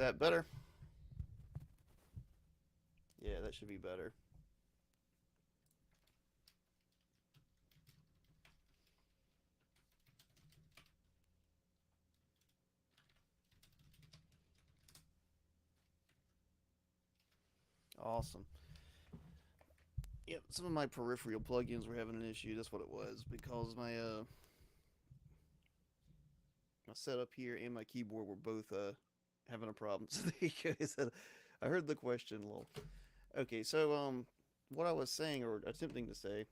that better? Yeah, that should be better. Awesome. Yep, some of my peripheral plugins were having an issue. That's what it was because my setup here and my keyboard were both having a problem. So there you go. I heard the question. Lol. Okay, so what I was saying or attempting to say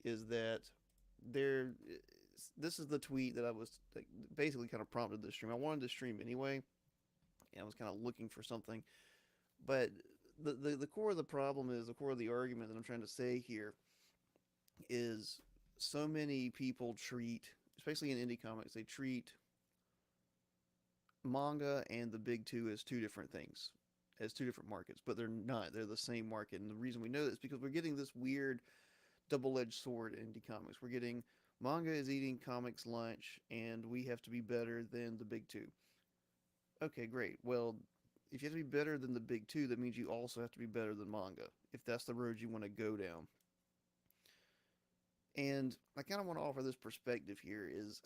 is that there. This is the tweet that I was like, basically kind of prompted this stream. I wanted to stream anyway, and I was kind of looking for something, but the core of the problem is the core of the argument that I'm trying to say here is so many people treat, especially in indie comics, they treat manga and the big two as two different things, as two different markets, but they're not. They're the same market. And the reason we know this is because we're getting this weird double edged sword in indie comics. We're getting manga is eating comics lunch, and we have to be better than the big two. Okay, great. Well, if you have to be better than the big two, that means you also have to be better than manga, if that's the road you want to go down. And I kind of want to offer this perspective here is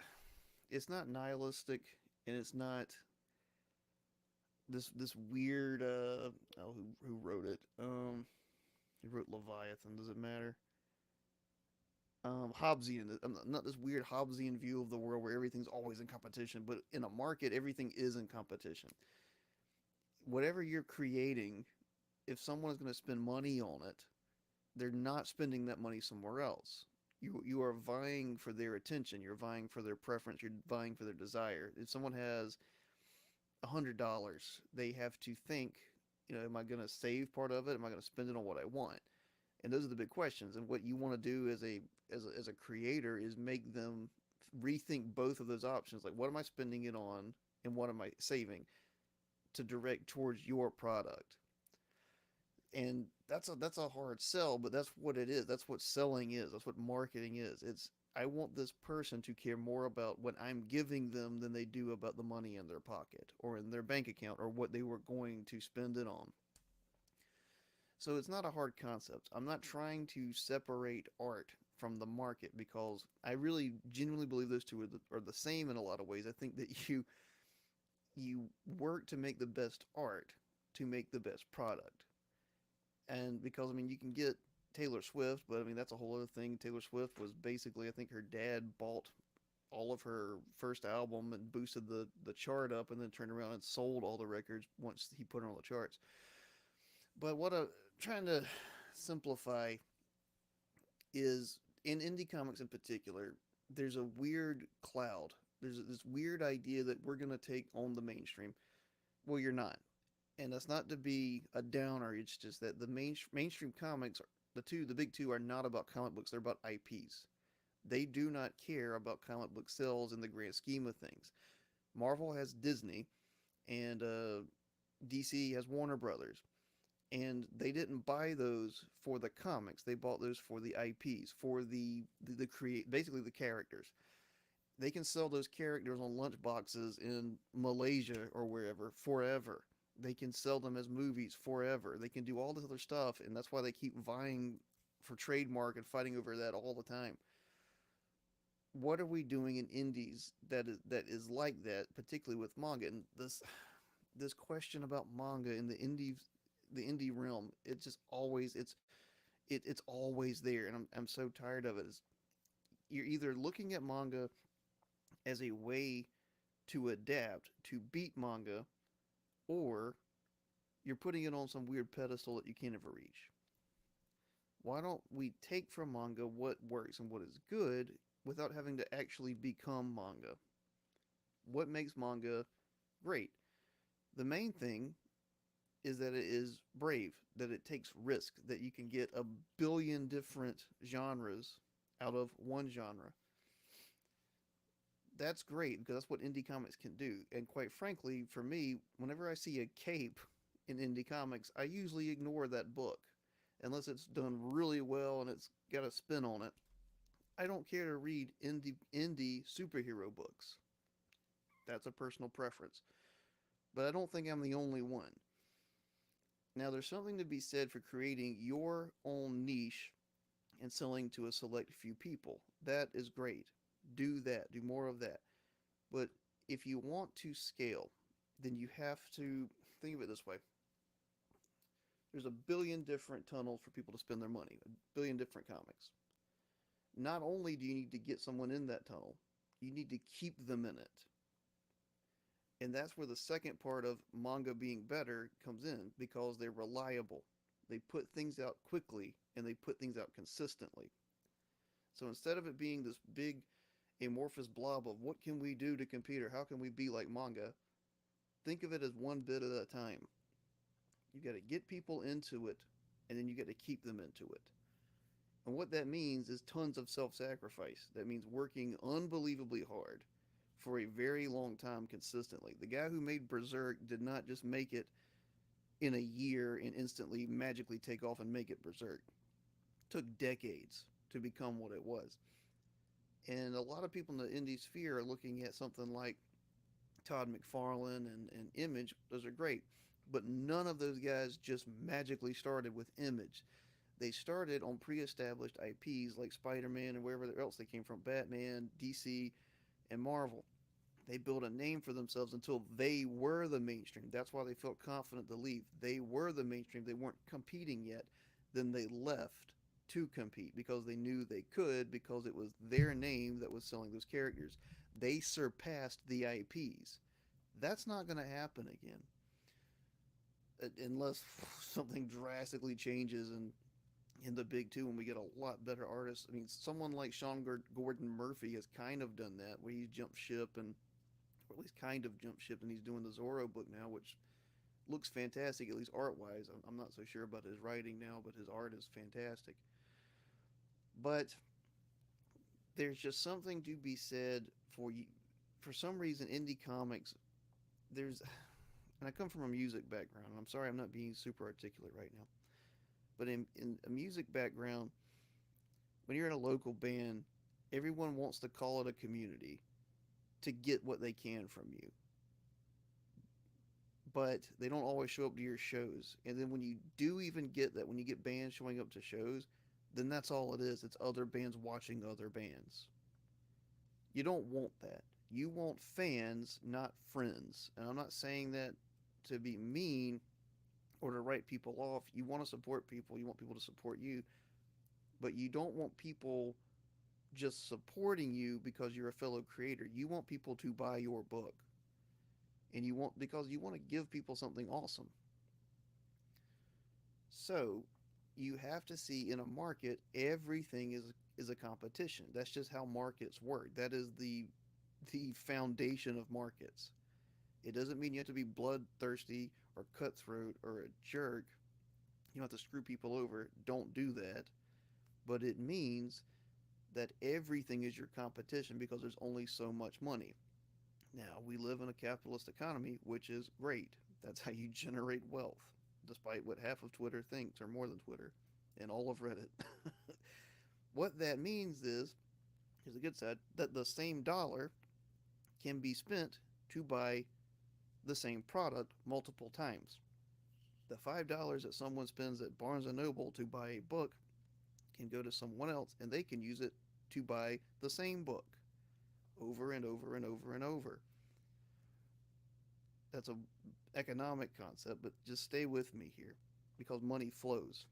it's not nihilistic and it's not this weird oh who wrote it? He wrote Leviathan, does it matter? Hobbesian, not this weird Hobbesian view of the world where everything's always in competition, but in a market everything is in competition. Whatever you're creating, if someone is going to spend money on it, they're not spending that money somewhere else. You are vying for their attention. You're vying for their preference. You're vying for their desire. If someone has $100, they have to think, am I going to save part of it? Am I going to spend it on what I want? And those are the big questions. And what you want to do as a creator is make them rethink both of those options. Like, what am I spending it on, and what am I saving to direct towards your product? And that's a hard sell, but that's what it is. That's what selling is. That's what marketing is. It's I want this person to care more about what I'm giving them than they do about the money in their pocket or in their bank account or what they were going to spend it on. So it's not a hard concept. I'm not trying to separate art from the market because I really genuinely believe those two are the same in a lot of ways. I think that you work to make the best art to make the best product. And because I mean you can get Taylor Swift, but I mean that's a whole other thing. Taylor Swift was basically I think her dad bought all of her first album and boosted the chart up and then turned around and sold all the records once he put her on the charts. But what I'm trying to simplify is in indie comics in particular, there's a weird cloud. There's this weird idea that we're going to take on the mainstream. Well, you're not. And that's not to be a downer. It's just that the mainstream comics, the big two, are not about comic books. They're about IPs. They do not care about comic book sales in the grand scheme of things. Marvel has Disney, and DC has Warner Brothers, and they didn't buy those for the comics. They bought those for the IPs, for the create basically the characters. They can sell those characters on lunch boxes in Malaysia or wherever forever. They can sell them as movies forever. They can do all this other stuff, and that's why they keep vying for trademark and fighting over that all the time. What are we doing in indies that is like that, particularly with manga? And this question about manga in the indie realm, it's just always it's always there, and I'm so tired of it. You're either looking at manga as a way to adapt to beat manga, or you're putting it on some weird pedestal that you can't ever reach. Why don't we take from manga what works and what is good without having to actually become manga? What makes manga great? The main thing is that it is brave, that it takes risk, that you can get a billion different genres out of one genre. That's great because that's what indie comics can do. And quite frankly, for me, whenever I see a cape in indie comics, I usually ignore that book unless it's done really well and it's got a spin on it. I don't care to read indie superhero books. That's a personal preference. but I don't think I'm the only one. Now, there's something to be said for creating your own niche and selling to a select few people. That is great. Do that. Do more of that. But if you want to scale, then you have to think of it this way. There's a billion different tunnels for people to spend their money, a billion different comics. Not only do you need to get someone in that tunnel, you need to keep them in it. And that's where the second part of manga being better comes in because they're reliable. They put things out quickly and they put things out consistently. So instead of it being this big amorphous blob of what can we do to compete or how can we be like manga, think of it as one bit at a time. You got to get people into it and then you got to keep them into it. And what that means is tons of self sacrifice. That means working unbelievably hard for a very long time consistently. The guy who made Berserk did not just make it in a year and instantly magically take off and make it Berserk. It took decades to become what it was. And a lot of people in the indie sphere are looking at something like Todd McFarlane and Image. Those are great. But none of those guys just magically started with Image. They started on pre established IPs like Spider Man and wherever else they came from, Batman, DC, and Marvel. They built a name for themselves until they were the mainstream. That's why they felt confident to leave. They were the mainstream. They weren't competing yet. Then they left to compete because they knew they could because it was their name that was selling those characters. They surpassed the IPs. That's not going to happen again unless something drastically changes and in the big two when we get a lot better artists. I mean, someone like Sean Gordon Murphy has kind of done that where he's jumped ship and or at least kind of jumped ship and he's doing the Zorro book now, which looks fantastic at least art wise. I'm not so sure about his writing now, but his art is fantastic. But there's just something to be said for you. For some reason, indie comics, there's, and I come from a music background, and I'm sorry I'm not being super articulate right now, but in a music background, when you're in a local band, everyone wants to call it a community to get what they can from you. But they don't always show up to your shows. And then when you do even get that, when you get bands showing up to shows, then that's all it is. It's other bands watching other bands. You don't want that. You want fans, not friends. And I'm not saying that to be mean or to write people off. You want to support people, you want people to support you, but you don't want people just supporting you because you're a fellow creator. You want people to buy your book. And you want because you want to give people something awesome. So, you have to see in a market everything is a competition. That's just how markets work. That is the foundation of markets. It doesn't mean you have to be bloodthirsty or cutthroat or a jerk. You don't have to screw people over. Don't do that. But it means that everything is your competition because there's only so much money. Now, we live in a capitalist economy, which is great. That's how you generate wealth, despite what half of Twitter thinks, or more than Twitter, and all of Reddit. What that means is, here's the good side, that the same dollar can be spent to buy the same product multiple times. The $5 that someone spends at Barnes and Noble to buy a book can go to someone else and they can use it to buy the same book over and over and over and over. That's a economic concept, but just stay with me here because money flows.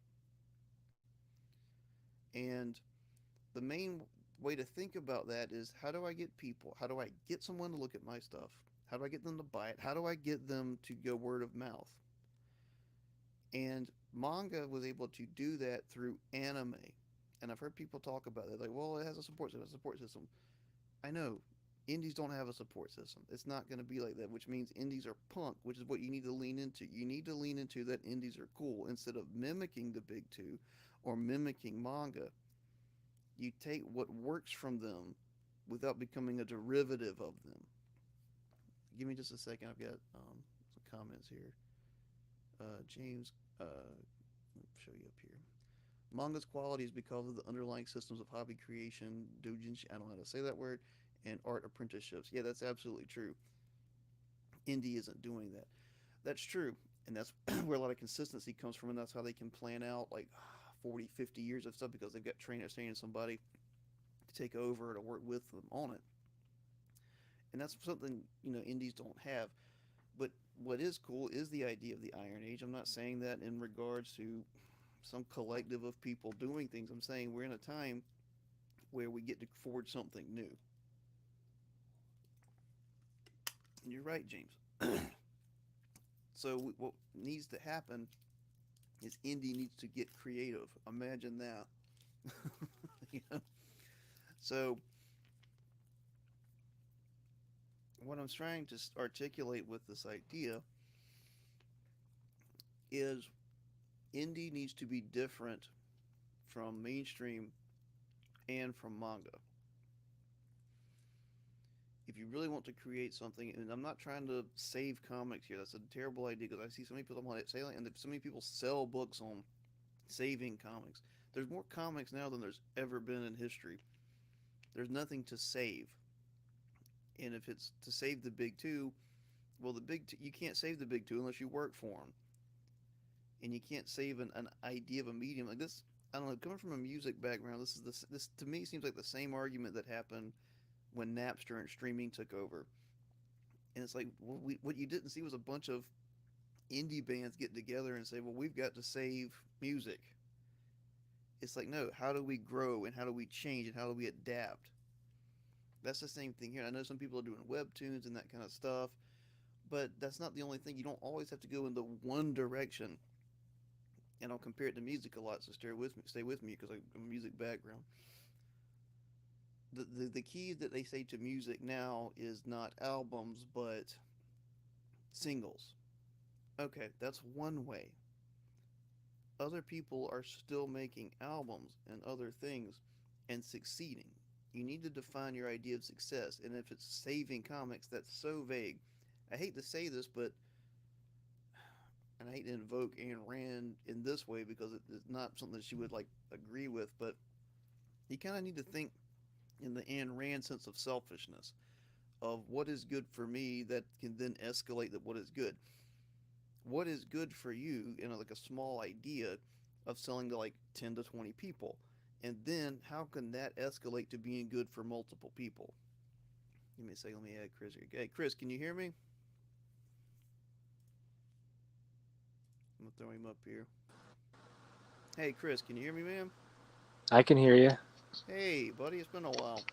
And the main way to think about that is how do I get people? How do I get someone to look at my stuff? How do I get them to buy it? How do I get them to go word of mouth? And manga was able to do that through anime. And I've heard people talk about it like, well, it has a support system. I know indies don't have a support system. It's not going to be like that, which means indies are punk, which is what you need to lean into. You need to lean into that indies are cool instead of mimicking the big two or mimicking manga. You take what works from them without becoming a derivative of them. Give me just a second. I've got some comments here. James, let me show you up here. Manga's quality is because of the underlying systems of hobby creation, doujinshi, I don't know how to say that word, and art apprenticeships. Yeah, that's absolutely true. Indie isn't doing that. That's true. And that's where a lot of consistency comes from. And that's how they can plan out like 40, 50 years of stuff because they've got trainers training somebody to take over to work with them on it. And that's something, indies don't have. But what is cool is the idea of the Iron Age. I'm not saying that in regards to some collective of people doing things. I'm saying we're in a time where we get to forge something new. And you're right, James. So what needs to happen is indie needs to get creative. Imagine that. you know? So what I'm trying to articulate with this idea is indie needs to be different from mainstream and from manga. If you really want to create something, and I'm not trying to save comics here, that's a terrible idea because I see so many people on it selling, and so many people sell books on saving comics. There's more comics now than there's ever been in history. There's nothing to save, and if it's to save the big two, well, you can't save the big two unless you work for them, and you can't save an idea of a medium like this. I don't know. Coming from a music background, this to me seems like the same argument that happened when Napster and streaming took over. And it's like what you didn't see was a bunch of indie bands getting together and say, "Well, we've got to save music." It's like, no, how do we grow and how do we change and how do we adapt? That's the same thing here. I know some people are doing webtoons and that kind of stuff, but that's not the only thing. You don't always have to go in the one direction. And I'll compare it to music a lot, so stay with me because I'm a music background. The key that they say to music now is not albums but singles. Okay, that's one way. Other people are still making albums and other things and succeeding. You need to define your idea of success, and if it's saving comics, that's so vague. I hate to say this, but and I hate to invoke Ayn Rand in this way because it's not something that she would like agree with, but you kind of need to think in the Ayn Rand sense of selfishness, of what is good for me that can then escalate that what is good. What is good for you in like a small idea of selling to like 10 to 20 people? And then how can that escalate to being good for multiple people? Give me a second, let me add Chris here. Hey, Chris, can you hear me? I'm gonna throw him up here. Hey, Chris, can you hear me, man? I can hear you. Hey, buddy, it's been a while.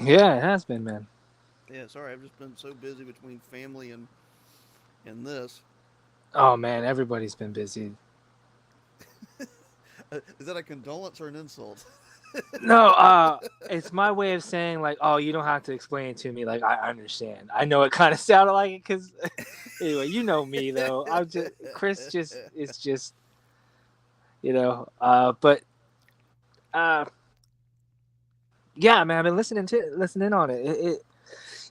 Yeah, it has been, man. Yeah, sorry, I've just been so busy between family and this. Oh man, everybody's been busy. Is that a condolence or an insult? No, it's my way of saying like, oh, you don't have to explain it to me. Like, I understand. I know it kind of sounded like it because, anyway, you know me though. I'm just Chris. Just it's just but uh, yeah, man. I've been listening on it.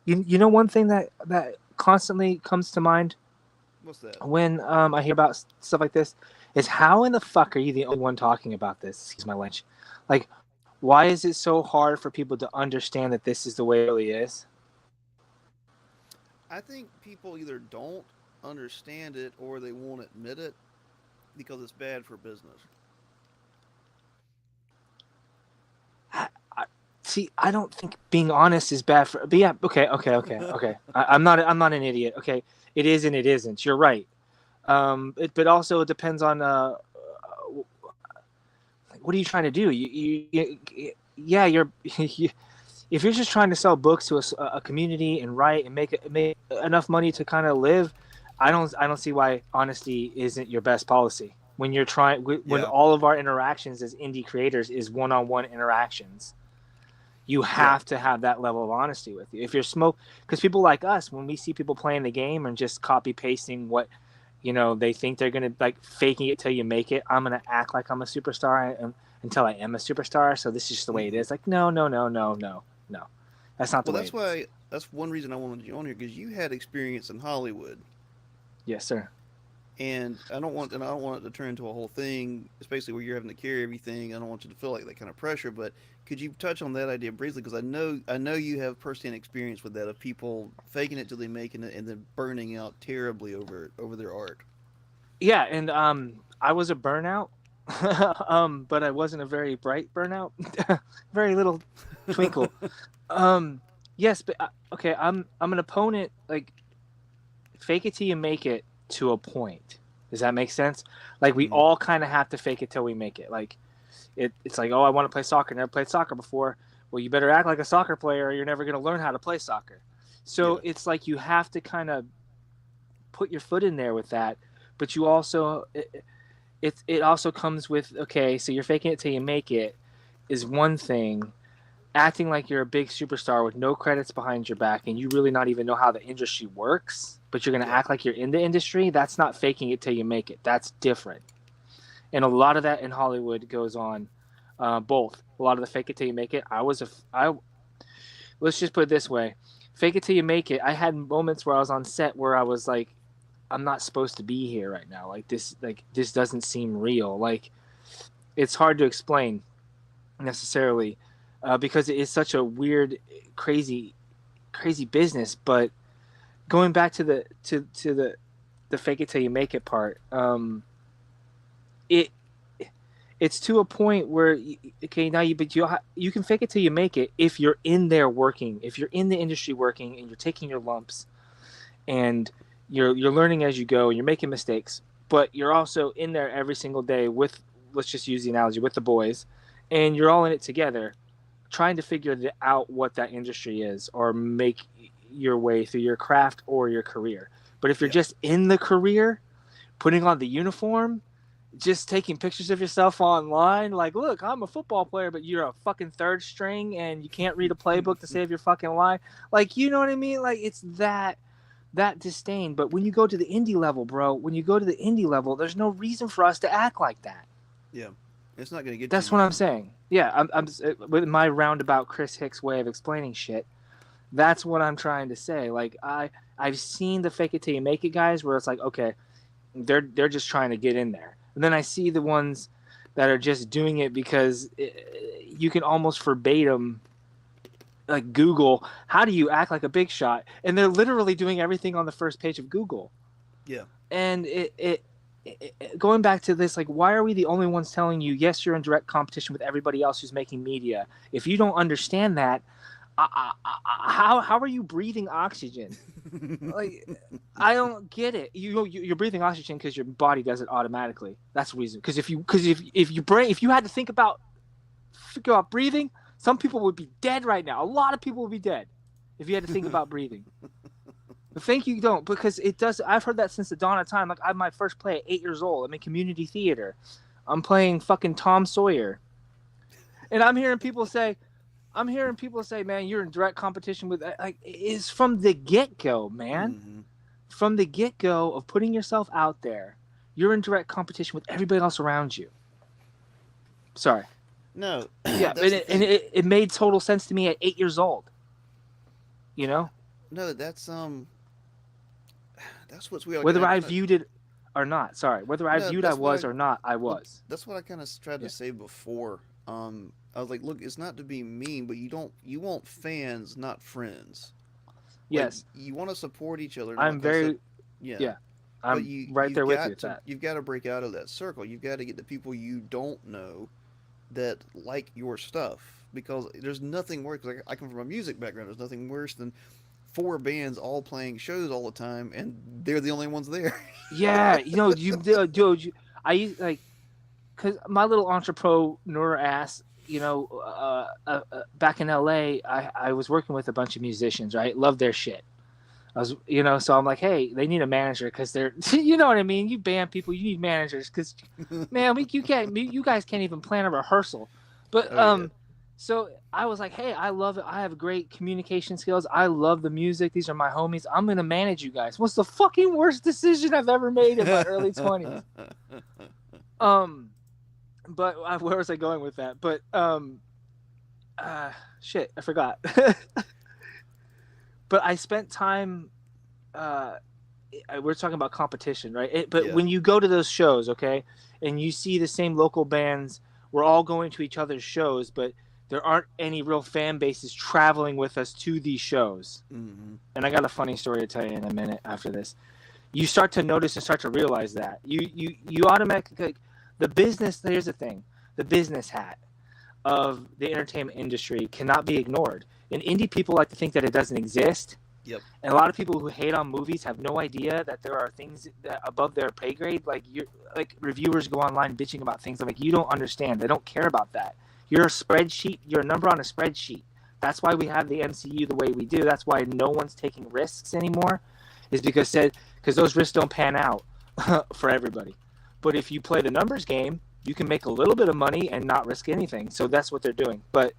You know one thing that constantly comes to mind What's that? when I hear about stuff like this is how in the fuck are you the only one talking about this? Excuse my language. Like, why is it so hard for people to understand that this is the way it really is? I think people either don't understand it or they won't admit it because it's bad for business. I, see, I don't think being honest is bad for. But yeah, okay. I'm not an idiot. Okay, it is and it isn't. You're right. But also it depends on what are you trying to do? Yeah, you're. If you're just trying to sell books to a community and write and make enough money to kind of live, I don't see why honesty isn't your best policy. When you're trying, when Yeah, all of our interactions as indie creators is one-on-one interactions, you yeah, have to have that level of honesty with you. If you're because people like us, when we see people playing the game and just copy pasting what they think they're gonna like faking it till you make it. I'm gonna act like I'm a superstar until I am a superstar. So this is just the way it hmm is. Like no, no, no, no, no, no. That's not the Well, way that's it is. why that's one reason I wanted you on here because you had experience in Hollywood, Yes, sir. And I don't want it to turn into a whole thing, especially where you're having to carry everything. I don't want you to feel like that kind of pressure. But could you touch on that idea briefly? Because I know you have firsthand experience with that of people faking it till they making it and then burning out terribly over their art. Yeah, and I was a burnout, but I wasn't a very bright burnout. Very little twinkle. Yes, but okay, I'm an opponent. Like, fake it till you make it to a point. Does that make sense? Like, we Mm-hmm. all kind of have to fake it till we make it. Like, it's like, oh, I want to play soccer. Never played soccer before. Well, you better act like a soccer player, or you're never going to learn how to play soccer. Yeah. So it's like you have to kind of put your foot in there with that, but you also it also comes with, okay, so you're faking it till you make it is one thing. Acting like you're a big superstar with no credits behind your back and you really not even know how the industry works, but you're going to Yeah. act like you're in the industry, that's not faking it till you make it. That's different. And a lot of that in Hollywood goes on, both. A lot of the fake it till you make it. I let's just put it this way: fake it till you make it. I had moments where I was on set where I was like, I'm not supposed to be here right now. Like this doesn't seem real. Like, it's hard to explain necessarily, because it is such a weird, crazy, crazy business. But going back to the fake it till you make it part, it it's to a point where, okay, now you can fake it till you make it if you're in there working, if you're in the industry working and you're taking your lumps and you're learning as you go and you're making mistakes, but you're also in there every single day with, let's just use the analogy, with the boys, and you're all in it together trying to figure out what that industry is or make your way through your craft or your career. But if you're Yeah. just in the career, putting on the uniform, just taking pictures of yourself online, like, look, I'm a football player, but you're a fucking third string and you can't read a playbook to save your fucking life. Like, you know what I mean? Like, it's that disdain. But when you go to the indie level, bro, when you go to the indie level, there's no reason for us to act like that. Yeah. It's not going to get you That's what I'm anywhere. saying. Yeah, I'm with my roundabout Chris Hicks way of explaining shit. That's what I'm trying to say. Like, I've seen the fake it till you make it guys where it's like, okay, they're just trying to get in there. And then I see the ones that are just doing it because you can almost verbatim, like, Google, how do you act like a big shot? And they're literally doing everything on the first page of Google. Yeah. And going back to this, like, why are we the only ones telling you, yes, you're in direct competition with everybody else who's making media? If you don't understand that, how are you breathing oxygen? Like, I don't get it. You're breathing oxygen because your body does it automatically. That's the reason. Because if you had to figure out breathing, some people would be dead right now. A lot of people would be dead if you had to think about breathing. But thank you don't, because it does. I've heard that since the dawn of time. Like, I had my first play at 8 years old. I'm in community theater. I'm playing fucking Tom Sawyer, and I'm hearing people say, man, you're in direct competition with, like, it's from the get go, man. Mm-hmm. From the get go of putting yourself out there, you're in direct competition with everybody else around you. Sorry. No, Yeah, that's the and thing. it made total sense to me at 8 years old. You know, No, that's what's weird. Like, whether I I kind of viewed it or not. Sorry, whether I no, viewed I that's what was I or not, I well, was. that's what I kind of tried to Yeah. say before. I was like, look, it's not to be mean, but you want fans, not friends. Like Yes, you want to support each other, and I'm like I said, very. yeah. Yeah, But I'm right there with you with that. you've got to break out of that circle. You've got to get the people you don't know that like your stuff because there's nothing worse. Cause I come from a music background. There's nothing worse than four bands all playing shows all the time, and they're the only ones there. Yeah, dude, I used, like, because my little entrepreneur ass, back in LA, I was working with a bunch of musicians, right? Love their shit. I was, so I'm like, hey, they need a manager because they're, you know what I mean? You band people, you need managers because, man, you guys can't even plan a rehearsal. But Oh yeah. so I was like, hey, I love it. I have great communication skills. I love the music. These are my homies. I'm gonna manage you guys. What's the fucking worst decision I've ever made in my early 20s? Um, but where was I going with that? But shit, I forgot. But I spent time we're talking about competition, right? But Yeah. when you go to those shows, okay, and you see the same local bands, we're all going to each other's shows, but there aren't any real fan bases traveling with us to these shows. Mm-hmm. And I got a funny story to tell you in a minute after this. You start to notice and start to realize that you automatically, like, the business. Here's the thing: the business hat of the entertainment industry cannot be ignored. And indie people like to think that it doesn't exist. Yep. And a lot of people who hate on movies have no idea that there are things that above their pay grade. Like reviewers go online bitching about things. I'm like, you don't understand. They don't care about that. You're a spreadsheet. You're a number on a spreadsheet. That's why we have the MCU the way we do. That's why no one's taking risks anymore, is because those risks don't pan out for everybody. But if you play the numbers game, you can make a little bit of money and not risk anything. So that's what they're doing. But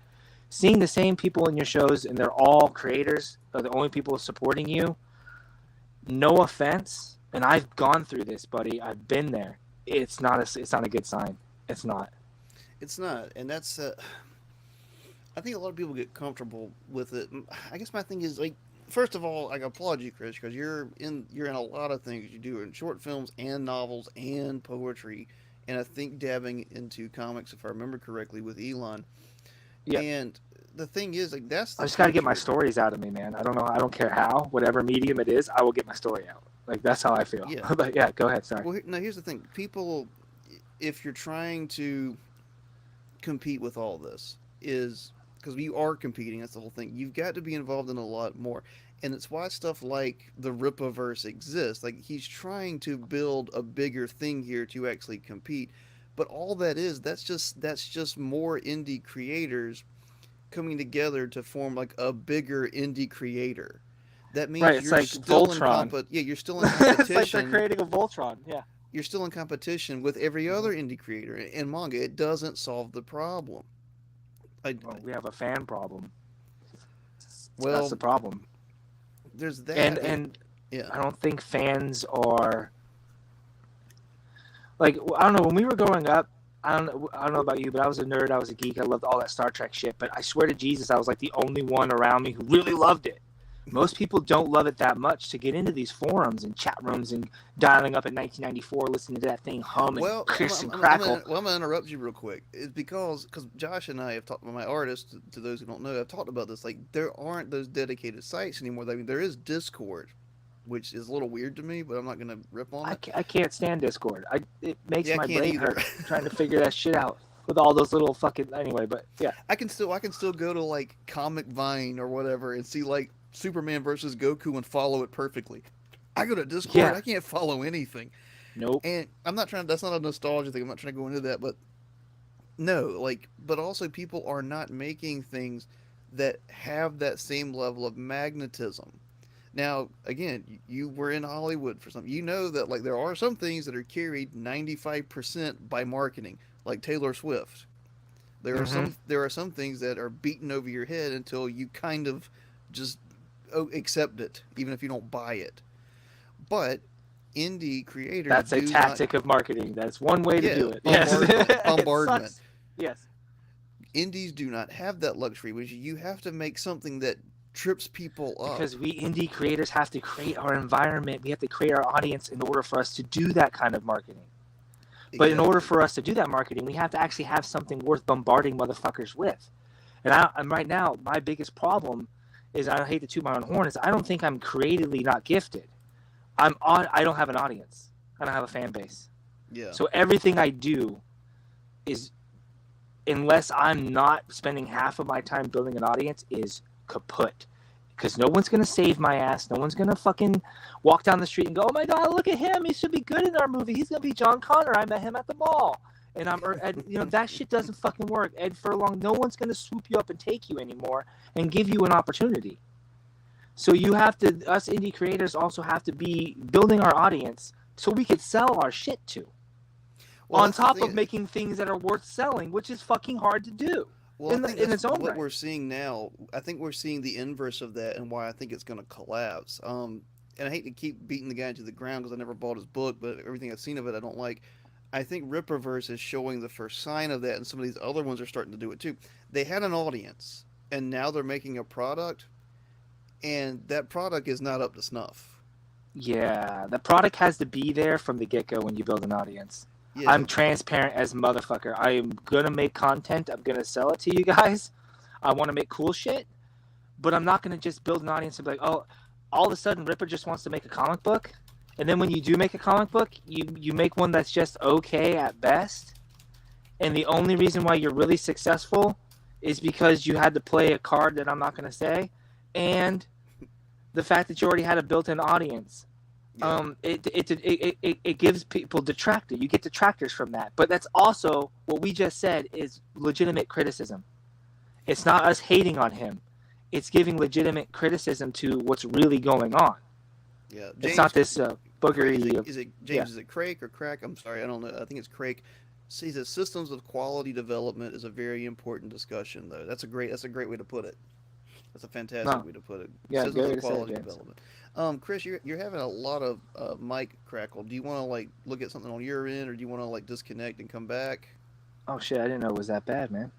seeing the same people in your shows and they're all creators, are the only people supporting you, no offense, and I've gone through this, buddy. I've been there. It's not a good sign. It's not. It's not, and that's. I think a lot of people get comfortable with it. I guess my thing is like, first of all, I applaud you, Chris, because you're in a lot of things. You do in short films and novels and poetry, and I think dabbing into comics, if I remember correctly, with Elon. Yeah. And the thing is, like, that's the I just got to get my future. stories out of me, man. I don't know. I don't care how, whatever medium it is, I will get my story out. Like, that's how I feel. Yeah. But yeah, go ahead. Sorry. Well, now here's the thing: people, if you're trying to compete with all this, is because we are competing. That's the whole thing. You've got to be involved in a lot more, and it's why stuff like the Ripaverse exists. Like he's trying to build a bigger thing here to actually compete, but all that is that's just more indie creators coming together to form like a bigger indie creator. That Right. means It's you're like still in Voltron. yeah, you're still in It's like they're competition. creating a Voltron. Yeah. You're still in competition with every Mm-hmm. other indie creator in manga. It doesn't solve the problem. Well, we have a fan problem. That's the Well, problem. there's And that. and Yeah. I don't think fans are like, I don't know, when we were growing up, I don't know about you, but I was a nerd, I was a geek, I loved all that Star Trek shit. But I swear to Jesus, I was like the only one around me who really loved it. Most people don't love it that much to get into these forums and chat rooms and dialing up in 1994, listening to that thing hum and Well, hiss and crackle. I'm gonna interrupt you real quick. It's because Josh and I have talked about my artists. To those who don't know, I've talked about this. Like there aren't those dedicated sites anymore. I mean, there is Discord, which is a little weird to me, but I'm not gonna rip on it. I can't stand Discord. It makes Yeah, I my can't brain either. hurt trying to figure that shit out with all those little fucking. Anyway, but yeah. I can still go to like Comic Vine or whatever and see like Superman versus Goku and follow it perfectly. I go to Discord, Yeah. I can't follow anything. Nope. And I'm not trying. That's not a nostalgia thing. I'm not trying to go into that, but no, like, but also people are not making things that have that same level of magnetism. Now, again, you were in Hollywood for something. You know that like there are some things that are carried 95% by marketing, like Taylor Swift. Mm-hmm. There are some things that are beaten over your head until you kind of just accept it, even if you don't buy it. But indie creators That's a do not. tactic of marketing. That's one way to Yeah, do it. Yes. It bombardment. sucks. Yes. Indies do not have that luxury, which you have to make something that trips people up. Because we indie creators have to create our environment. We have to create our audience in order for us to do that kind of marketing. But in order Exactly. for us to do that marketing, we have to actually have something worth bombarding motherfuckers with. And right now, my biggest problem is, I hate to toot my own horn, is I don't think I'm creatively not gifted. I don't have an audience. I don't have a fan base. Yeah. So everything I do is, unless I'm not spending half of my time building an audience, is kaput. Because no one's gonna save my ass. No one's gonna fucking walk down the street and go, "Oh my god, look at him! He should be good in our movie. He's gonna be John Connor. I met him at the mall." And that shit doesn't fucking work. Ed Furlong, no one's gonna swoop you up and take you anymore and give you an opportunity. So us indie creators also have to be building our audience so we could sell our shit to. Well, On that's the top thing. of making things that are worth selling, which is fucking hard to do Well, I think in that's its own what right. we're seeing now. I think we're seeing the inverse of that, and why I think it's going to collapse. And I hate to keep beating the guy into the ground because I never bought his book, but everything I've seen of it, I don't like. I think Ripperverse is showing the first sign of that, and some of these other ones are starting to do it too. They had an audience, and now they're making a product, and that product is not up to snuff. Yeah, the product has to be there from the get-go when you build an audience. Yeah, I'm transparent as motherfucker. I am gonna make content. I'm gonna sell it to you guys. I want to make cool shit, but I'm not gonna just build an audience and be like, oh, all of a sudden Ripper just wants to make a comic book, and then when you do make a comic book, you make one that's just okay at best, and the only reason why you're really successful is because you had to play a card that I'm not gonna say, and the fact that you already had a built-in audience. yeah, It gives people detractor. You get detractors from that, but that's also what we just said is legitimate criticism. It's not us hating on him. It's giving legitimate criticism to what's really going on. yeah. It's James, not this Craig, boogery. is it Yeah. James? Is it Craig or Crack? I'm sorry, I don't know. I think it's Craig. See, the systems of quality development is a very important discussion, though. That's a great way to put it. That's a fantastic No. way to put it. Yeah. Systems Good way of to say it, quality James. development. Chris, you're having a lot of mic crackle. Do you want to like look at something on your end, or do you want to like disconnect and come back? Oh shit! I didn't know it was that bad, man.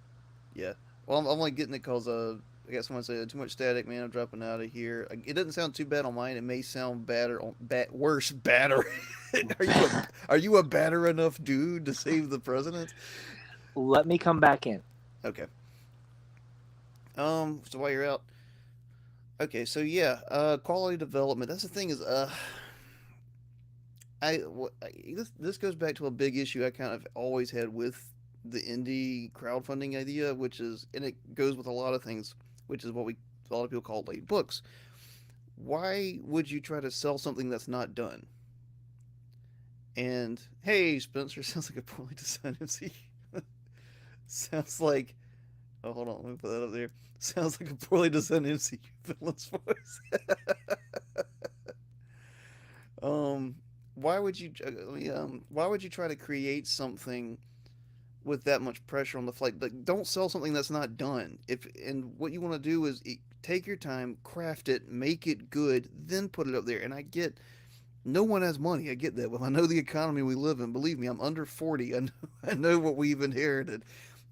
Yeah. Well, I'm only getting it because I got someone say too much static, man. I'm dropping out of here. It doesn't sound too bad on mine. It may sound badder on worse batter. Are you a batter enough dude to save the president? Let me come back in. Okay. So while you're out, okay. So yeah, quality development. That's the thing is, this goes back to a big issue I kind of always had with the indie crowdfunding idea, which is, and it goes with a lot of things, which is what we a lot of people call late books. Why would you try to sell something that's not done? And hey, Spencer, sounds like a poorly designed MC. Sounds like, oh, hold on, let me put that up there. Sounds like a poorly designed MC villain's voice. um, why would you? Why would you try to create something with that much pressure on the flight? Like, don't sell something that's not done. If and what you want to do is take your time, craft it, make it good, then put it up there. And I get no one has money. I get that. Well, I know the economy we live in. Believe me, I'm under 40. I know what we've inherited.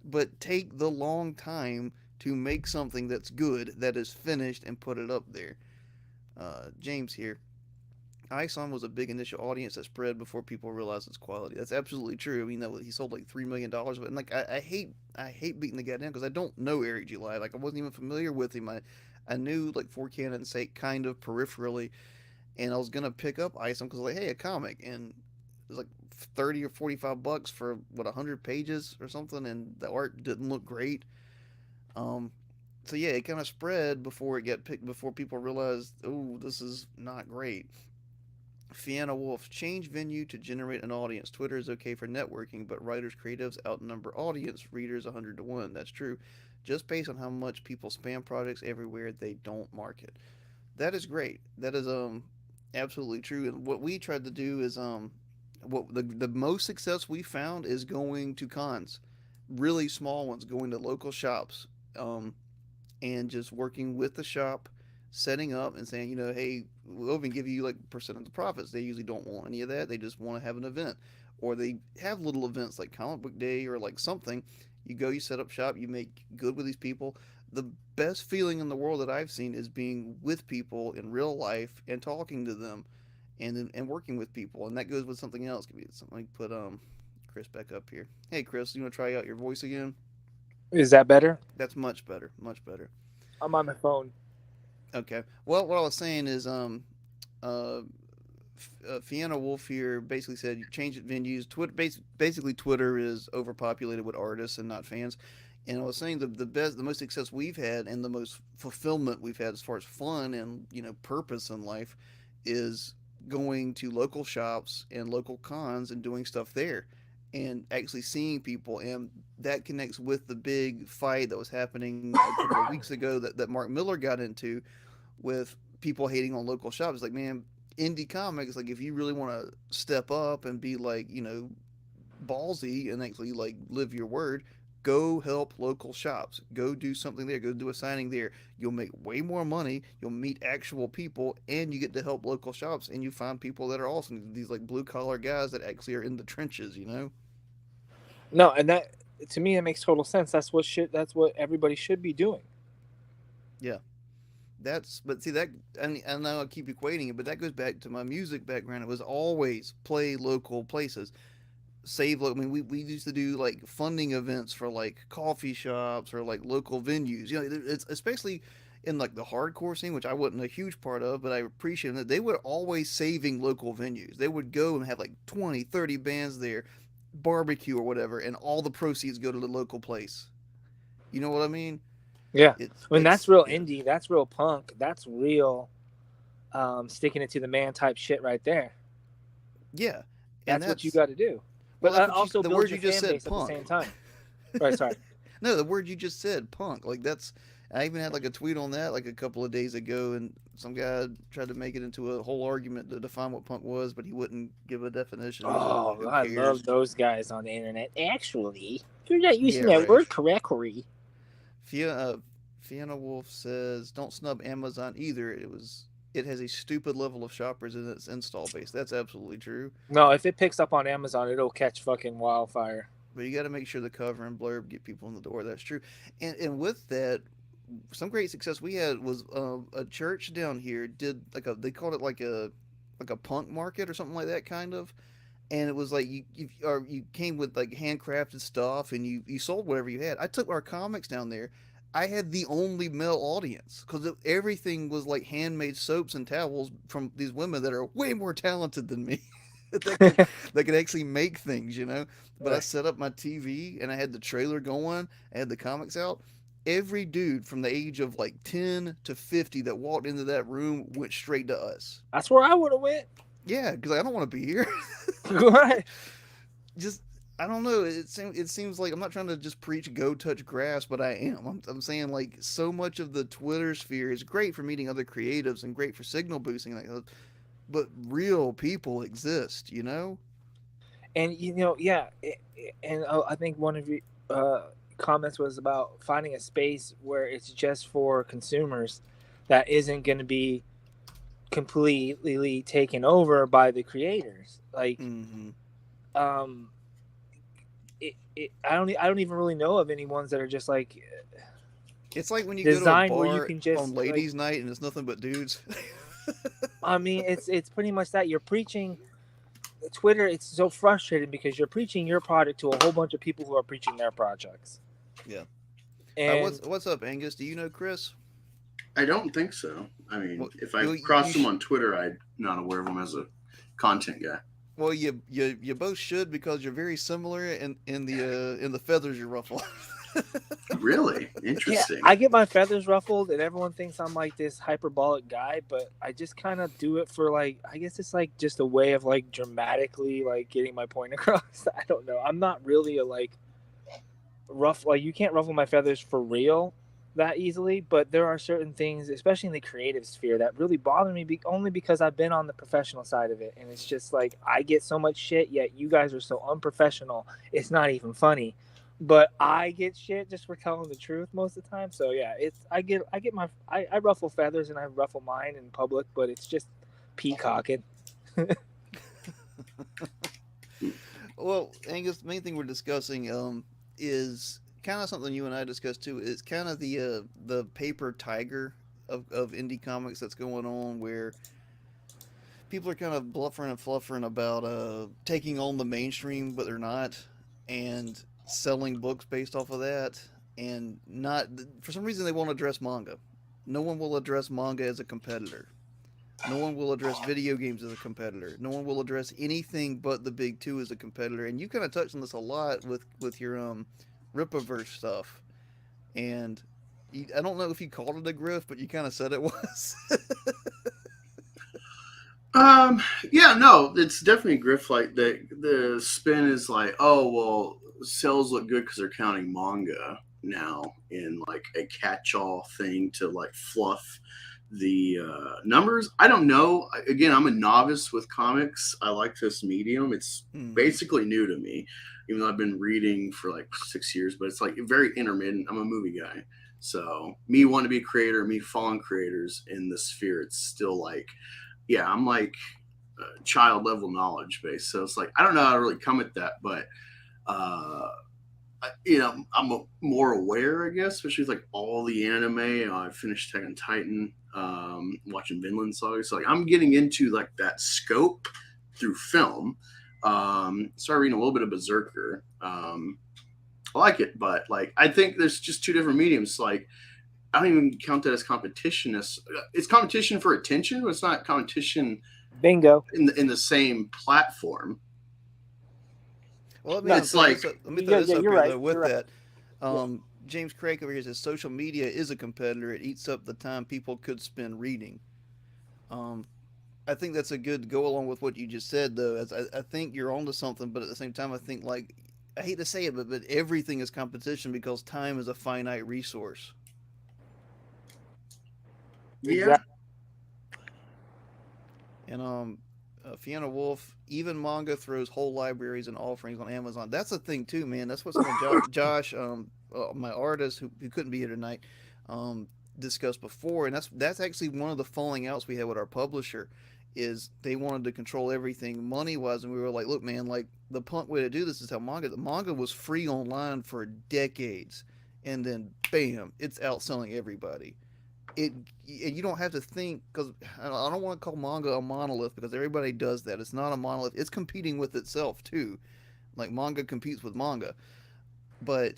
But take the long time to make something that's good, that is finished, and put it up there. James here. ISON was a big initial audience that spread before people realized its quality. That's absolutely true. I mean, he sold like $3 million, but and like I hate beating the guy down because I don't know Eric July. Like I wasn't even familiar with him. I knew like For Canon's sake kind of peripherally, and I was gonna pick up ISON because like, hey, a comic, and it was like 30 or $45 for what 100 pages or something, and the art didn't look great. Um, so yeah, it kind of spread before it got picked, before people realized, oh, this is not great. Fiona Wolf, change venue to generate an audience. Twitter is okay for networking, but writers, creatives outnumber audience readers 100 to 1. That's true. Just based on how much people spam products everywhere, they don't market. That is great. That is absolutely true. And what we tried to do is what the most success we found is going to cons, really small ones, going to local shops, and just working with the shop, setting up and saying, hey, we'll even give you like percent of the profits. They usually don't want any of that. They just want to have an event, or they have little events like comic book day or like something. You go, you set up shop, you make good with these people. The best feeling in the world that I've seen is being with people in real life and talking to them, and working with people. And that goes with something else. Could be something like put Chris back up here. Hey Chris, you want to try out your voice again? Is that better? That's much better, much better. I'm on my phone. Okay. Well, what I was saying is, uh, Fiona Wolf here basically said you change it venues. Twitter, basically, Twitter is overpopulated with artists and not fans. And I was saying the most success we've had, and the most fulfillment we've had as far as fun and purpose in life, is going to local shops and local cons and doing stuff there, and actually seeing people. And that connects with the big fight that was happening a couple of weeks ago that Mark Miller got into with people hating on local shops. Like, man, indie comics, like if you really want to step up and be like, ballsy and actually like live your word, go help local shops. Go do something there. Go do a signing there. You'll make way more money. You'll meet actual people, and you get to help local shops. And you find people that are awesome. These like blue collar guys that actually are in the trenches. No, and that to me it makes total sense. That's what everybody should be doing. Yeah. that's but see that and I know I keep equating it, but that goes back to my music background. It was always play local places, save. I mean, we used to do like funding events for like coffee shops or like local venues. You know, it's especially in like the hardcore scene, which I wasn't a huge part of, but I appreciate that they were always saving local venues. They would go and have like 20, 30 bands there, barbecue or whatever, and all the proceeds go to the local place. You know what I mean? Yeah, I mean that's It's real yeah, indie. That's real punk. That's real sticking it to the man type shit right there. yeah, and That's what you that's got to do. well, But that's what you also the build word your you just fan said, base at the punk. same time. Right. Sorry. No, the word you just said, punk. Like that's. I even had like a tweet on that like a couple of days ago, and some guy tried to make it into a whole argument to define what punk was, but he wouldn't give a definition. So Oh, who I cares? love those guys on the internet. Actually, you're not Yeah, using that right. word correctly. Fiona, Fiona Wolf says, "Don't snub Amazon either. It has a stupid level of shoppers in its install base. That's absolutely true. No, if it picks up on Amazon, it'll catch fucking wildfire. But you got to make sure the cover and blurb get people in the door. That's true. And with that, some great success we had was a church down here did like a they called it like a punk market or something like that kind of, and it was like you came with like handcrafted stuff and you sold whatever you had. I took our comics down there. I had the only male audience because everything was like handmade soaps and towels from these women that are way more talented than me. That could actually make things, you know. But I Right. set up my TV and I had the trailer going. I had the comics out. Every dude from the age of like 10 to 50 that walked into that room went straight to us. That's where I would have went. Yeah, because I don't want to be here. Right. Just I don't know. It seems like I'm not trying to just preach go touch grass, but I am. I'm saying like so much of the Twitter sphere is great for meeting other creatives and great for signal boosting, like, but real people exist, you know. And yeah, and I think one of your uh, comments was about finding a space where it's just for consumers, that isn't going to be completely taken over by the creators. Like, Mm-hmm. um, I don't even really know of any ones that are just like It's like when you go to a designed where you bar can just on like. ladies' night and it's nothing but dudes. I mean, it's pretty much that you're preaching. Twitter, it's so frustrating because you're preaching your product to a whole bunch of people who are preaching their projects. Yeah. And What's up, Angus? Do you know Chris? I don't think so. I mean, Well, if I you crossed him on Twitter, I'm not aware of him as a content guy. well you both should because you're very similar in the feathers you ruffle. Really yeah, interesting. I get my feathers ruffled, and everyone thinks I'm like this hyperbolic guy, but I just kind of do it for like, I guess it's like just a way of like dramatically like getting my point across. I don't know. I'm not really a like rough, like you can't ruffle my feathers for real that easily, but there are certain things, especially in the creative sphere, that really bother me only because I've been on the professional side of it, and it's just like I get so much shit, yet you guys are so unprofessional. It's not even funny, but I get shit just for telling the truth most of the time. So yeah, it's I ruffle feathers and I ruffle mine in public, but it's just peacocking. Well, Angus, the main thing we're discussing is kind of something you and I discussed too. It's kind of the paper tiger of indie comics that's going on, where people are kind of bluffering and fluffering about taking on the mainstream, but they're not, and selling books based off of that, and not for some reason they won't address manga. No one will address manga as a competitor. No one will address video games as a competitor. No one will address anything but the big two as a competitor. And you kind of touched on this a lot with your Rippaverse stuff. And I don't know if you called it a grift, but you kind of said it was. Um, yeah, no, it's definitely grift. Like the spin is like, oh well, sales look good because they're counting manga now in like a catch-all thing to like fluff the numbers. I don't know. Again, I'm a novice with comics. I like this medium. It's Mm-hmm. basically new to me, even though I've been reading for like 6 years. But it's like very intermittent. I'm a movie guy, so me wanting to be a creator, me following creators in the sphere, it's still like, yeah, I'm like child level knowledge base. So it's like I don't know how to really come at that, but uh, I'm more aware, I guess, especially with like all the anime. I finished Attack on Titan, watching Vinland Saga. So like I'm getting into like that scope through film. Started reading a little bit of Berserker. I like it, but like I think there's just two different mediums. Like I don't even count that as competition. It's competition for attention, but it's not competition Bingo. in the same platform. Well, let me No, It's like let me throw this up you're here right. though. With You're right. that, James Craig over here says social media is a competitor. It eats up the time people could spend reading. Um, I think that's a good go along with what you just said, though. As I think you're onto something, but at the same time, I think like I hate to say it, but everything is competition because time is a finite resource. yeah, Exactly. And Fiona Wolf, even manga throws whole libraries and offerings on Amazon. That's a thing too, man. That's what someone Josh, my artist who couldn't be here tonight, um, discussed before, and that's actually one of the falling outs we had with our publisher. Is they wanted to control everything money wise, and we were like, look, man, like the punk way to do this is how the manga was free online for decades, and then bam, it's outselling everybody. It you don't have to think because I don't want to call manga a monolith because everybody does that. It's not a monolith. It's competing with itself too. Like manga competes with manga, but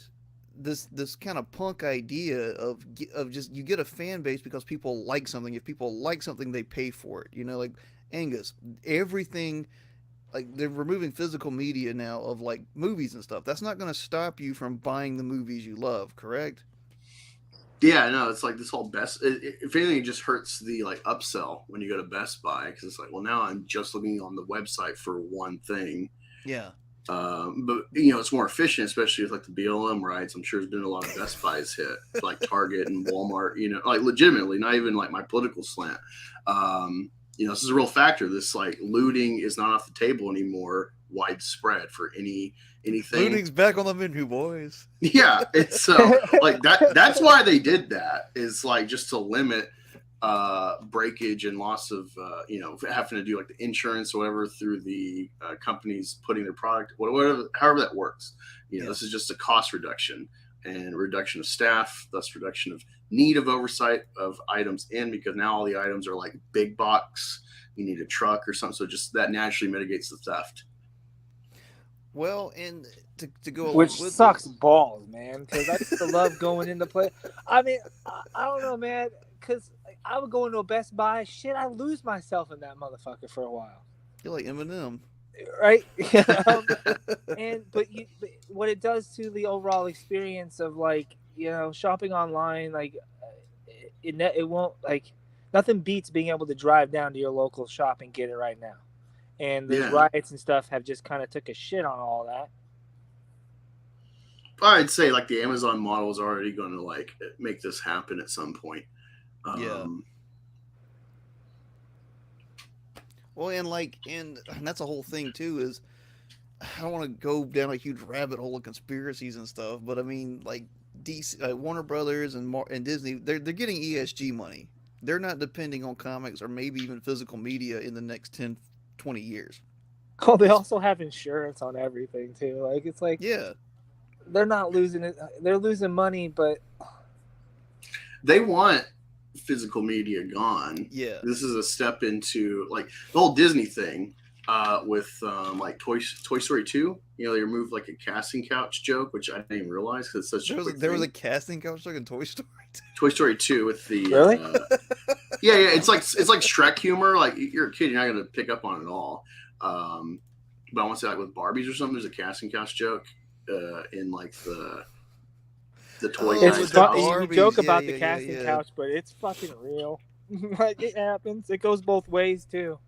this kind of punk idea of just you get a fan base because people like something. If people like something, they pay for it. You know, like Angus, everything like they're removing physical media now of like movies and stuff. That's not going to stop you from buying the movies you love, correct? yeah, no, it's like this whole if anything, it just hurts the like upsell when you go to Best Buy because it's like, well, now I'm just looking on the website for one thing. Yeah. But it's more efficient, especially with like the BLM rights. I'm sure there's been a lot of Best Buys hit, like Target and Walmart. Like legitimately, not even like my political slant. This is a real factor. This like looting is not off the table anymore, widespread for anything. Looting's back on the menu, boys. Yeah, it's so like that. That's why they did that. Is like just to limit breakage and loss of having to do like the insurance or whatever through the companies putting their product whatever however that works. Yeah. This is just a cost reduction and reduction of staff, thus reduction of need of oversight of items in because now all the items are like big box. You need a truck or something, so just that naturally mitigates the theft. Well, and to go along Which with sucks this, balls, man. Because I used to love going into play. I mean, I don't know, man. Because I would go into a Best Buy. Shit, I lose myself in that motherfucker for a while. you're like Eminem, right? But what it does to the overall experience of like shopping online, like it won't like nothing beats being able to drive down to your local shop and get it right now. And the riots and stuff have just kind of took a shit on all that. I'd say like the Amazon model is already going to like make this happen at some point. Yeah. Well, and that's a whole thing too. Is I don't want to go down a huge rabbit hole of conspiracies and stuff, but I mean, like DC, Warner Brothers and Disney, they're getting ESG money. They're not depending on comics or maybe even physical media in the next 10, 20 years. Oh, they also have insurance on everything too. Like it's like they're not losing it. They're losing money, but they want physical media gone. Yeah. This is a step into like the whole Disney thing with like Toy Story 2. They removed like a casting couch joke, which I didn't even realize because it's such there was a casting couch joke in Toy Story 2. Toy Story 2 with the really? Yeah, it's like Shrek humor. Like you're a kid, you're not gonna pick up on it at all. But I want to say like with Barbies or something, there's a casting couch joke in like the toy. It's you joke about the casting couch, but it's fucking real. Like it happens. It goes both ways too,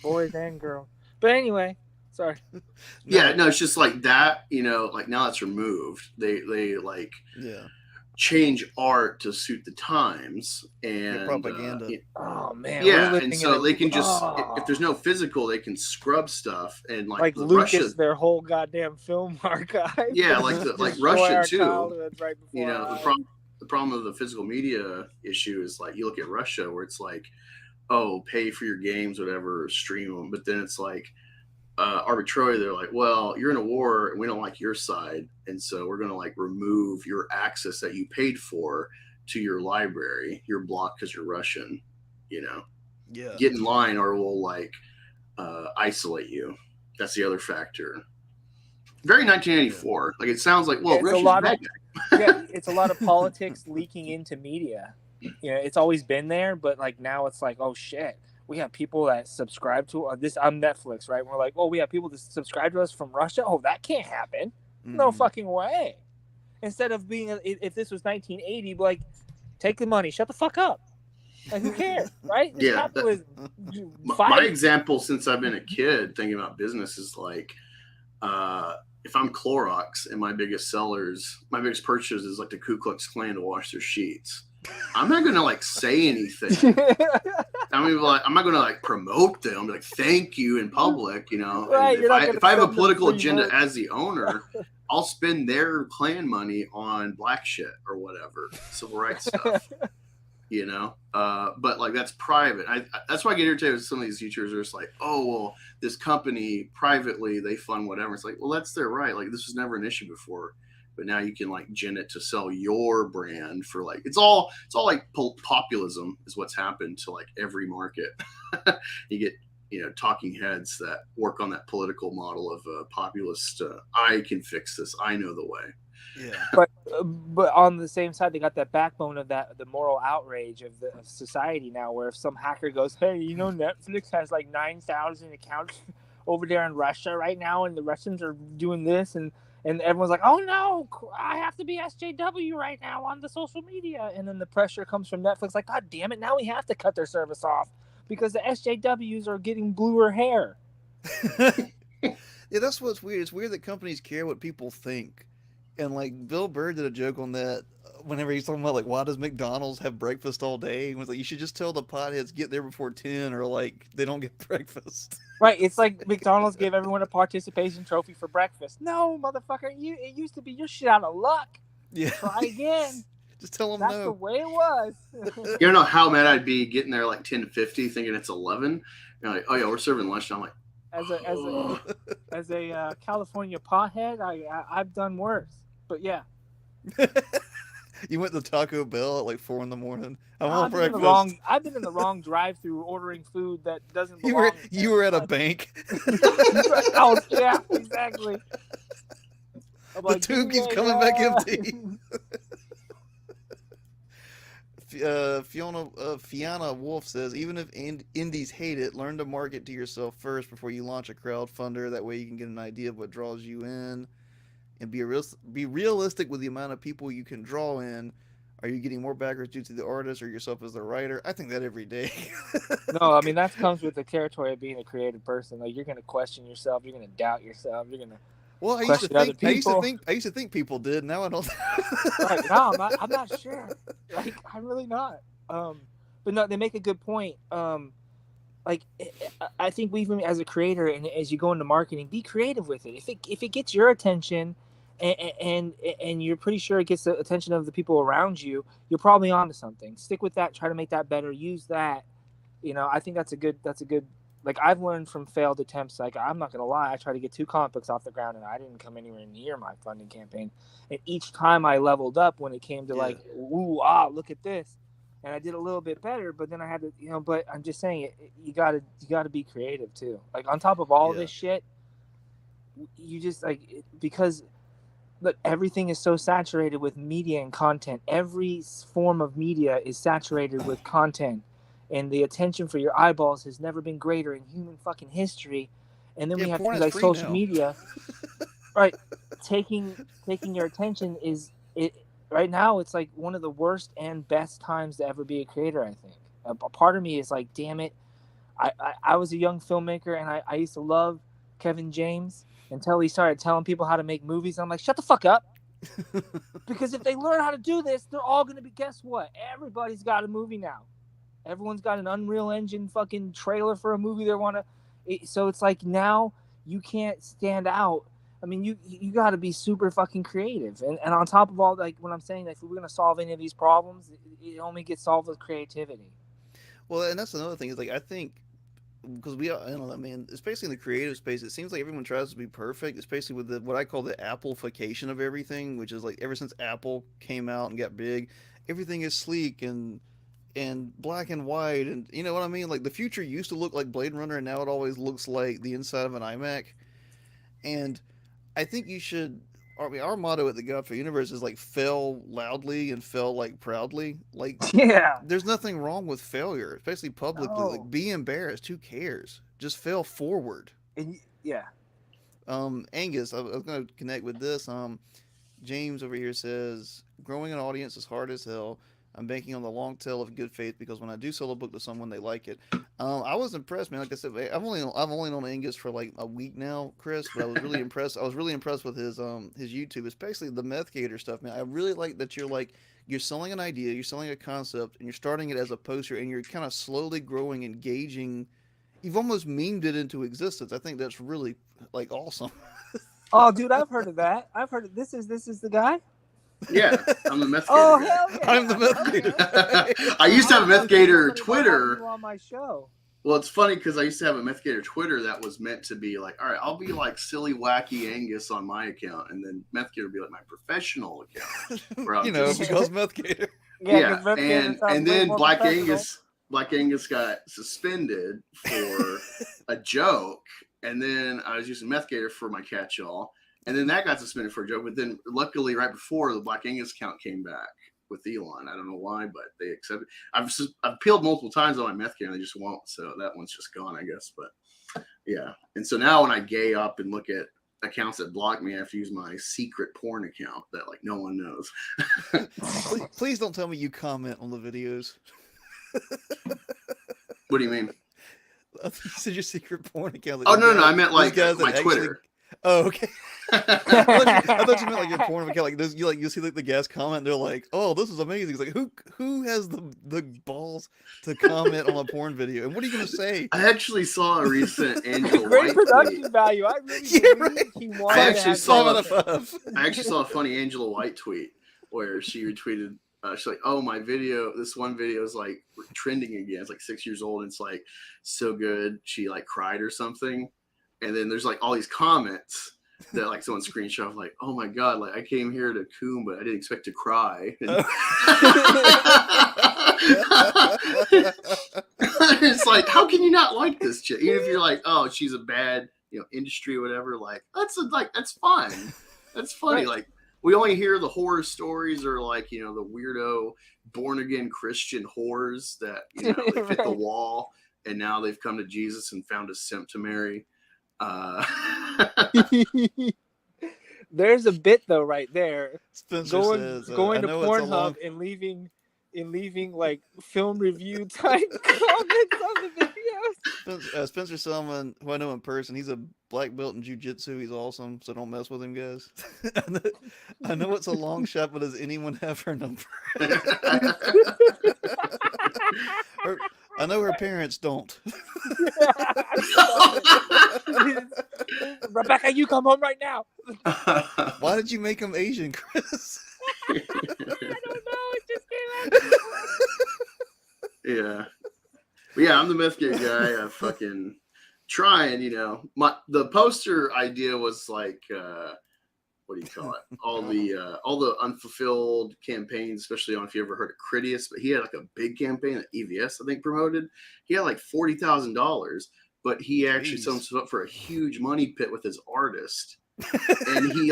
boys and girls. But anyway, sorry. Yeah, no, it's just like that. Like now it's removed. They like change art to suit the times and propaganda. Oh man, yeah, and so they can just if there's no physical, they can scrub stuff and like Lucas, Russia, their whole goddamn film archive. Yeah, like Russia too. Right the problem of the physical media issue is like you look at Russia where it's like, oh, pay for your games, whatever, stream them, but then it's like arbitrarily, they're like, well, you're in a war and we don't like your side, and so we're going to like remove your access that you paid for to your library. You're blocked because you're Russian. You know, Yeah. get in line or we'll like isolate you. That's the other factor. Very 1984. Like it sounds like, well, Yeah, it's a Russia's lot bad of guy. yeah, it's a lot of politics leaking into media. You know, it's always been there, but like now it's like, oh shit, we have people that subscribe to this on Netflix, right? We're like, oh, we have people that subscribe to us from Russia. Oh, that can't happen. No fucking way. Instead of being, if this was 1980, like, take the money, shut the fuck up. Like, who cares, right? It's Yeah, capitalism. my example since I've been a kid thinking about business is like, if I'm Clorox and my biggest purchase is like the Ku Klux Klan to wash their sheets, I'm not gonna like say anything. I mean, like, I'm not gonna like promote them, like thank you in public, you know. Right, And if I have a political agenda as the owner, I'll spend their Klan money on black shit or whatever, civil rights stuff. You know, but like that's private. That's why I get irritated with some of these teachers are just like, oh well, this company privately they fund whatever. It's like, well, that's their right. Like this was never an issue before, but now you can like gin it to sell your brand for like it's all like populism is what's happened to like every market. You get talking heads that work on that political model of populist. I can fix this. I know the way. Yeah. But on the same side, they got that backbone of the moral outrage of society now, where if some hacker goes, hey, Netflix has like 9,000 accounts over there in Russia right now, and the Russians are doing this, and everyone's like, oh no, I have to be SJW right now on the social media, and then the pressure comes from Netflix, like, god damn it, now we have to cut their service off because the SJWs are getting bluer hair. Yeah, that's what's weird. It's weird that companies care what people think. And like Bill Burr did a joke on that whenever he's talking about like why does McDonald's have breakfast all day? He was like, you should just tell the potheads get there before 10 or like they don't get breakfast. Right, it's like McDonald's gave everyone a participation trophy for breakfast. No, motherfucker, it used to be your shit out of luck. Yeah. Try again. Just tell them That's no. the way it was. You don't know how mad I'd be getting there like 10:50 thinking it's 11. You're like, oh yeah, we're serving lunch. And I'm like, as a California pothead, I've done worse. But yeah. You went to Taco Bell at like 4 a.m. I want breakfast. I've been in the wrong drive-through ordering food that doesn't belong. You were at a bank. Oh yeah, exactly. The tube keeps coming back empty. Fiona Wolf says, even if indies hate it, learn to market to yourself first before you launch a crowdfunder. That way you can get an idea of what draws you in. And be realistic with the amount of people you can draw in. Are you getting more backers due to the artist or yourself as the writer? I think that every day. No, I mean that comes with the territory of being a creative person. Like you're going to question yourself, you're going to doubt yourself, you're going to. Well, I used to think people did. Now I don't. Right, no, I'm not sure. Like I'm really not. But no, they make a good point. Like I think even as a creator and as you go into marketing, be creative with it. If it gets your attention. And you're pretty sure it gets the attention of the people around you, you're probably onto something. Stick with that. Try to make that better. Use that. I think that's a good. Like I've learned from failed attempts. Like I'm not gonna lie, I tried to get 2 comic books off the ground, and I didn't come anywhere near my funding campaign. And each time I leveled up when it came to like, ooh, look at this, and I did a little bit better. But then I had to, But I'm just saying, you gotta be creative too. Like on top of all this shit, you just because. Look, everything is so saturated with media and content. Every form of media is saturated with content, and the attention for your eyeballs has never been greater in human fucking history. And then we have things like social media, right? Taking your attention right now. It's like one of the worst and best times to ever be a creator. I think a part of me is like, damn it, I was a young filmmaker, and I used to love Kevin James. Until he started telling people how to make movies. I'm like, shut the fuck up. Because if they learn how to do this, they're all going to be, guess what? Everybody's got a movie now. Everyone's got an Unreal Engine fucking trailer for a movie they want to. So it's like now you can't stand out. I mean, you got to be super fucking creative. And on top of all, like when I'm saying that if we're going to solve any of these problems, it only gets solved with creativity. Well, and that's another thing is like, I think because we, I don't know, man, especially in the creative space, it seems like everyone tries to be perfect, especially with what I call the Appleification of everything, which is like ever since Apple came out and got big, everything is sleek and black and white, and you know what I mean. Like the future used to look like Blade Runner, and now it always looks like the inside of an iMac. And I think you should. I mean, our motto at the Godfrey Universe is like fail loudly and fail like proudly. Like Yeah. there's nothing wrong with failure, especially publicly. No. Like, be embarrassed. Who cares? Just fail forward. Yeah. Angus, I was going to connect with this. James over here says, growing an audience is hard as hell. I'm banking on the long tail of good faith because when I do sell a book to someone, they like it. I was impressed, man. Like I said, I've only known Angus for like a week now, Chris, but I was really impressed. I was really impressed with his YouTube, especially the Meth Gator stuff, man. I really like that you're selling an idea, you're selling a concept, and you're starting it as a poster, and you're kind of slowly growing, engaging. You've almost memed it into existence. I think that's really like awesome. Oh, dude, I've heard of that. I've heard of this. Is the guy? Yeah, I'm the Meth Gator. Oh guy. hell yeah! I'm the Meth Okay. Gator. I used to have a Meth Gator Somebody Twitter. have you on my show. Well, it's funny because I used to have a Meth Gator Twitter that was meant to be like, all right, I'll be like silly, wacky Angus on my account, and then Meth Gator would be like my professional account. Where I'll just- Because Meth Gator. yeah, 'cause Meth Gator sounds and way then more Black professional. Angus got suspended for a joke, and then I was using Meth Gator for my catch-all, and then that got suspended for a joke. But then, luckily, right before the Black Angus account came back with Elon, I don't know why, but they accepted. I've appealed multiple times on my Meth Gator, and they just won't. So that one's just gone, I guess. But yeah, and so now when I gay up and look at accounts that block me, I have to use my secret porn account that like no one knows. Please don't tell me you comment on the videos. What do you mean? I think you said your secret porn account. Oh no, I meant these like guys that my actually- Twitter. Oh, okay. I thought you meant like your porn account. Like you see like the guys comment. They're like, "Oh, this is amazing." It's like who has the balls to comment on a porn video? And what are you gonna say? I actually saw a recent Angela Great White production tweet. value. I really Yeah, believe right. he wanted I to actually have saw Five that. out of 5. I actually saw a funny Angela White tweet where she retweeted. She's like, "Oh, my video. This one video is like trending again. It's like 6 years old. And it's like so good. She like cried or something." And then there's like all these comments that like someone screenshot of like, "Oh my god, like I came here to coom, but I didn't expect to cry." And it's like, how can you not like this chick? Even if you're like, "Oh, she's a bad, industry or whatever." Like that's fine. That's funny. Right. Like we only hear the horror stories or like the weirdo born again Christian whores that they fit the Right. wall and now they've come to Jesus and found a simp to marry. There's a bit though right there. Spencer Going says, going I to know it's a Pornhub long. and leaving like film review type comments on the videos. Spencer Selman, who I know in person, he's a black belt in jiu-jitsu. He's awesome, so don't mess with him, guys. I know it's a long shot, but does anyone have her number? I know her parents don't. Rebecca, you come home right now. Why did you make him Asian, Chris? I don't know. It just came out. Yeah. But yeah, I'm the Meth Gator guy. I fucking trying, the poster idea was like what do you call it? All the unfulfilled campaigns, especially on if you ever heard of Critias, but he had like a big campaign that EVS I think promoted. He had like $40,000, but he actually set himself up for a huge money pit with his artist. And he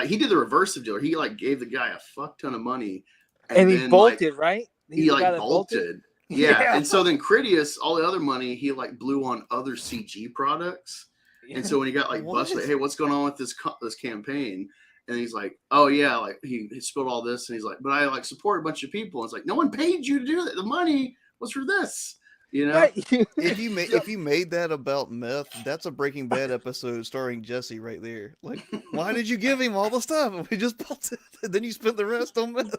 he did the reverse of dealer. He like gave the guy a fuck ton of money. And he then, bolted, right? He's He the guy like that bolted. Yeah. Yeah. And so then Critias, all the other money, he like blew on other CG products. And so when he got like busted, What? hey, what's going on with this campaign? And he's like, oh yeah, like he spilled all this, and he's like, but I like support a bunch of people. And it's like, no one paid you to do that. The money was for this, Right. If you made that about meth, that's a Breaking Bad episode starring Jesse right there. Like, why did you give him all the stuff? We just bolted, and then you spent the rest on meth.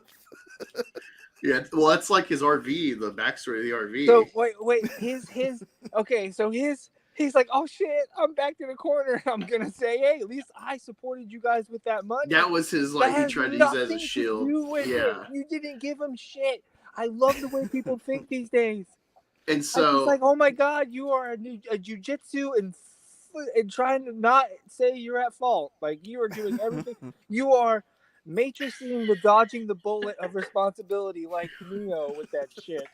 Yeah, well, that's like his RV, the backstory of the RV. So wait, his okay, so he's like, oh shit, I'm back to the corner. I'm gonna say, hey, at least I supported you guys with that money. that was his That like he has tried to use that as nothing a to shield. do with Yeah. it. You didn't give him shit. I love the way people think these days. And I'm just so, like, oh my god, you are a jujitsu and trying to not say you're at fault. Like you are doing everything. You are matrixing the dodging the bullet of responsibility, like Neo with that shit.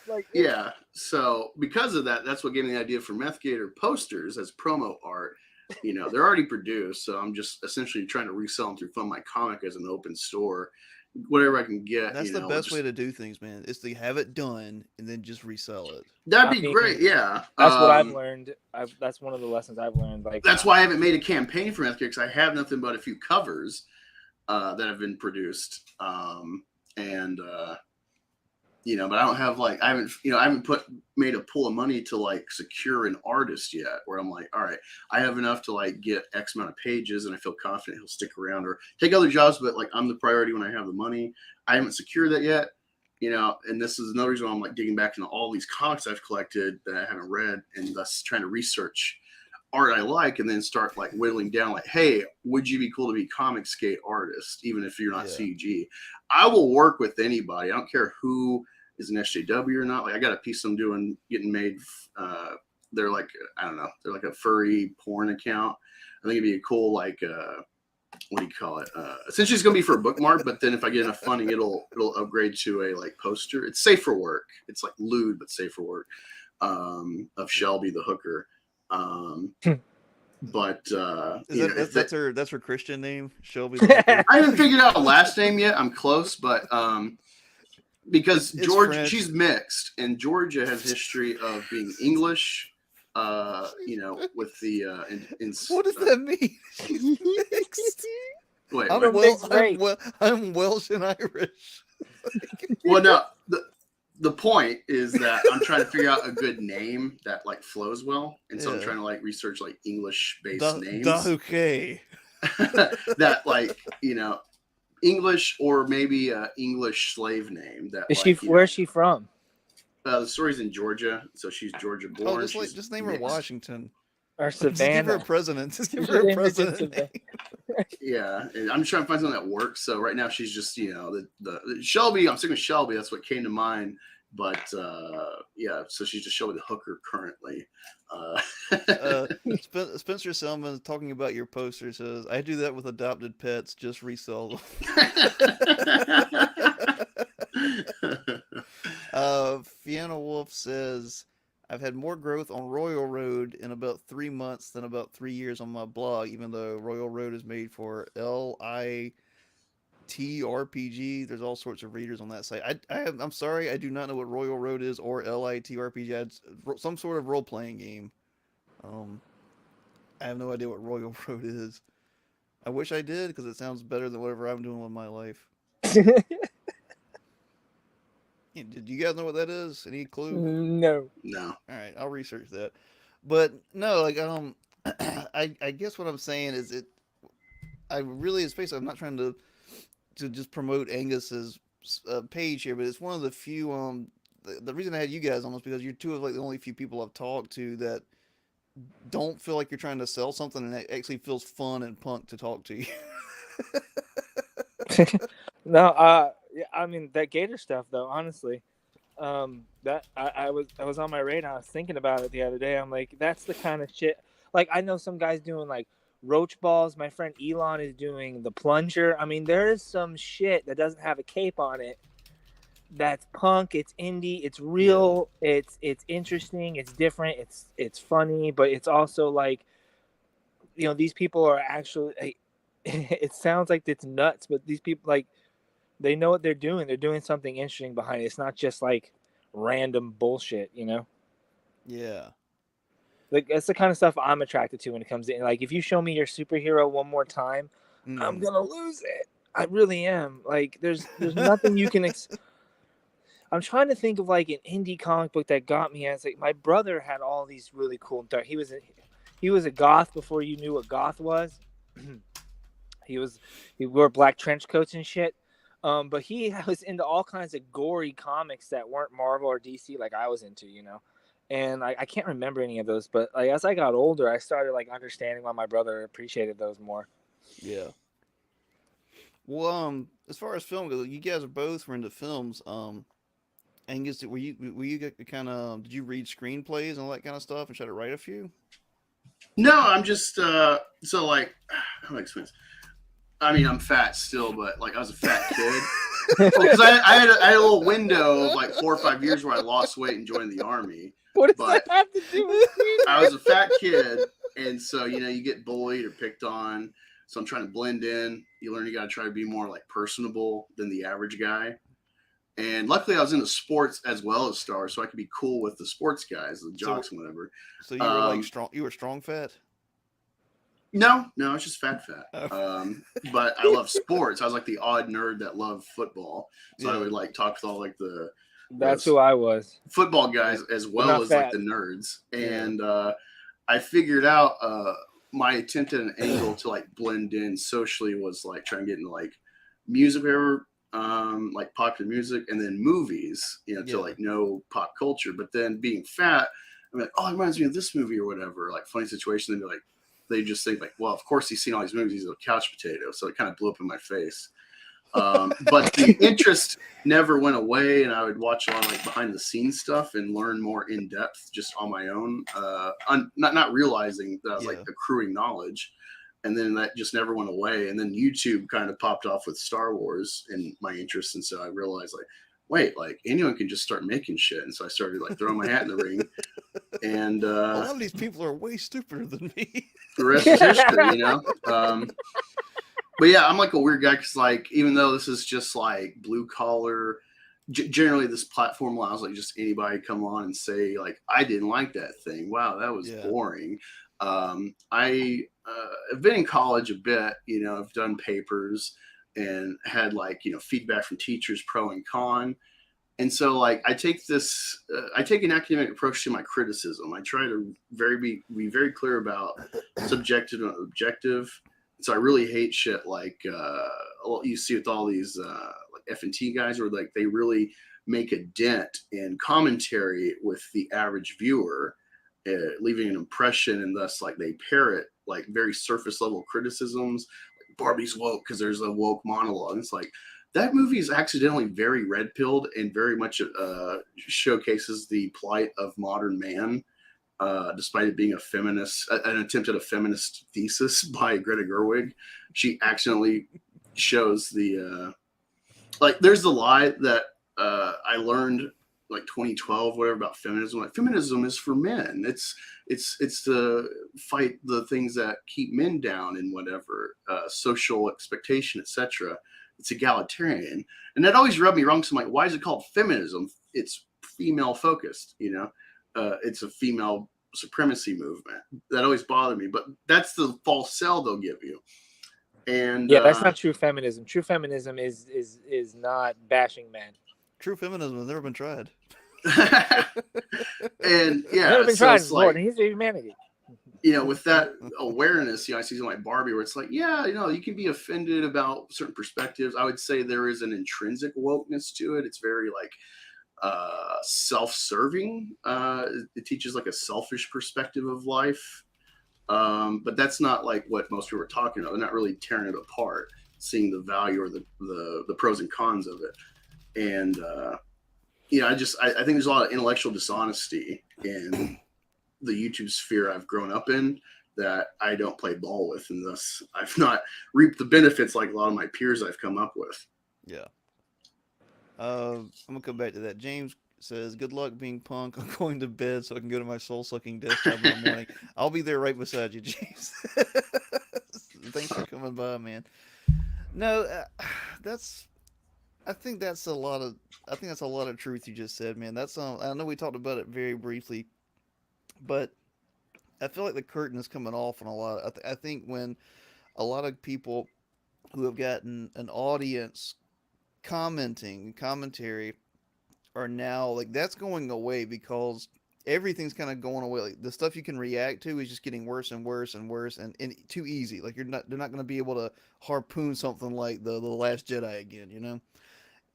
Like it's yeah. So because of that, that's what gave me the idea for Meth Gator posters as promo art. They're already produced, so I'm just essentially trying to resell them through Fund My Comic as an open store, whatever I can get. That's the best way just to do things, man. Is to have it done and then just resell it. that'd I be great. mean, Yeah. that's what I've learned. That's one of the lessons I've learned. Like That's why I haven't made a campaign for Meth Gator, because I have nothing but a few covers that have been produced, and but I don't have like I haven't made a pool of money to like secure an artist yet. Where I'm like, all right, I have enough to like get X amount of pages, and I feel confident he'll stick around or take other jobs. But like I'm the priority when I have the money. I haven't secured that yet. And this is another reason why I'm like digging back into all these comics I've collected that I haven't read, and thus trying to research art I like, and then start like whittling down. Like, hey, would you be cool to be comic skate artist, even if you're not Yeah. CG? I will work with anybody. I don't care who is an SJW or not. Like I got a piece I'm getting made. They're like, I don't know, they're like a furry porn account. I think it'd be a cool like what do you call it? Essentially, it's gonna be for a bookmark, but then if I get enough funding, it'll upgrade to a like poster. It's safe for work. It's like lewd, but safe for work. Of Shelby the hooker. But That's her Christian name, Shelby. The I haven't figured out a last name yet. I'm close, but because It's Georgia, French. she's mixed, and Georgia has history of being English. With the what does that mean? She's mixed. Wait, I'm, wait. I'm Welsh and Irish. Well, no. The point is that I'm trying to figure out a good name that like flows well, and so I'm trying to like research like English based names. Okay. That like English or maybe a English slave name. That is like, she? Where's she from? The story's in Georgia, so she's Georgia born. Oh, just name her Washington. Or Just give her a Savannah? president. Just give her a president name. Yeah, and I'm trying to find something that works. So right now she's just the Shelby. I'm sticking with Shelby. That's what came to mind. But yeah, so she's just Shelby the hooker currently. Spencer Selman talking about your poster says, "I do that with adopted pets. Just resell them." Fiona Wolf says, "I've had more growth on Royal Road in about 3 months than about 3 years on my blog, even though Royal Road is made for LIT RPG. There's all sorts of readers on that site. I'm sorry, I do not know what Royal Road is or LIT RPG. It's some sort of role playing game. I have no idea what Royal Road is. I wish I did because it sounds better than whatever I'm doing with my life. Did you guys know what that is? Any clue? No. No. All right, I'll research that. But no, like I guess what I'm saying is I really, especially, I'm not trying to just promote Angus's page here, but it's one of the few. The reason I had you guys on is because you're two of like the only few people I've talked to that don't feel like you're trying to sell something, and it actually feels fun and punk to talk to you. No, yeah, I mean that Gator stuff though, honestly, that I was on my radar. I was thinking about it the other day. I'm like, that's the kind of shit. Like I know some guys doing like roach balls. My friend Elon is doing the plunger. I mean, there is some shit that doesn't have a cape on it. That's punk. It's indie. It's real. Yeah. It's interesting. It's different. It's funny, but it's also like, these people are actually. It sounds like it's nuts, but these people like. They know what they're doing. They're doing something interesting behind it. It's not just like random bullshit, Yeah. Like that's the kind of stuff I'm attracted to when it comes to like if you show me your superhero one more time, I'm gonna lose it. I really am. Like there's nothing you can. I'm trying to think of like an indie comic book that got me. As like my brother had all these really cool. He was a goth before you knew what goth was. He wore black trench coats and shit. But he was into all kinds of gory comics that weren't Marvel or DC like I was into, and I can't remember any of those. But like as I got older, I started like understanding why my brother appreciated those more. Yeah. Well, as far as film goes, you guys are both were into films. Angus, were you kind of did you read screenplays and all that kind of stuff and try to write a few? No, I'm just so like how do I explain this? I mean, I'm fat still, but like I was a fat kid. Because I had a little window of like 4 or 5 years where I lost weight and joined the army. What does But that have to do with me? I was a fat kid, and so you get bullied or picked on. So I'm trying to blend in. You learn you got to try to be more like personable than the average guy. And luckily, I was into sports as well as stars, so I could be cool with the sports guys, the jocks and whatever. So you were like strong. You were strong fat. No, it's just fat. Oh. But I love sports. I was like the odd nerd that loved football, so Yeah. I would like talk to all like the That's who I was. football guys as well as like the nerds. And I figured out my attempt at an angle to like blend in socially was like trying to get into like music, whatever, like popular music, and then movies, to like know pop culture. But then being fat, I'm like, oh, it reminds me of this movie or whatever. Like funny situation, they'd be like, they just think like, well, of course he's seen all these movies. He's a couch potato, so it kind of blew up in my face. But the interest never went away, and I would watch a lot of like behind the scenes stuff and learn more in depth just on my own, not realizing that I was like accruing knowledge. And then that just never went away. And then YouTube kind of popped off with Star Wars and my interest, and so I realized like, wait, like anyone can just start making shit. And so I started like throwing my hat in the ring. And a lot of these people are way stupider than me. The rest is history, But yeah, I'm like a weird guy because like even though this is just like blue collar, generally this platform allows like just anybody to come on and say like I didn't like that thing. Wow, that was boring. I have been in college a bit. I've done papers and had like feedback from teachers, pro and con. And so like I take an academic approach to my criticism. I try to be very clear about subjective and objective. So I really hate shit like you see with all these like F&T guys, where like they really make a dent in commentary with the average viewer, leaving an impression, and thus like they parrot like very surface level criticisms. Like Barbie's woke because there's a woke monologue. It's like that movie is accidentally very red pilled and very much showcases the plight of modern man. Despite it being an attempt at a feminist thesis by Greta Gerwig, she accidentally shows the there's the lie that I learned like 2012, whatever, about feminism. Like feminism is for men. It's to fight the things that keep men down and whatever, social expectation, etc. It's egalitarian, and that always rubbed me wrong. So I'm like, why is it called feminism? It's female focused, it's a female supremacy movement. That always bothered me, but that's the false sell they'll give you. And that's not true feminism. True feminism is not bashing men. True feminism has never been tried. And never been tried. It's like, he's humanity. With that awareness, I see something like Barbie where it's like, you can be offended about certain perspectives. I would say there is an intrinsic wokeness to it. It's very like self-serving. It teaches like a selfish perspective of life, but that's not like what most people are talking about. They're not really tearing it apart, seeing the value or the pros and cons of it. And I think there's a lot of intellectual dishonesty in the YouTube sphere I've grown up in that I don't play ball with, and thus I've not reaped the benefits like a lot of my peers I've come up with. Yeah. I'm gonna come back to that. James says, "Good luck being punk. I'm going to bed so I can go to my soul-sucking desk job in the morning." I'll be there right beside you, James. Thanks for coming by, man. No, I think that's a lot of truth you just said, man. I know we talked about it very briefly, but I feel like the curtain is coming off on a lot. I think when a lot of people who have gotten an audience commentary are now like that's going away because everything's kind of going away. Like the stuff you can react to is just getting worse and worse and worse and too easy. Like they're not going to be able to harpoon something like the Last Jedi again,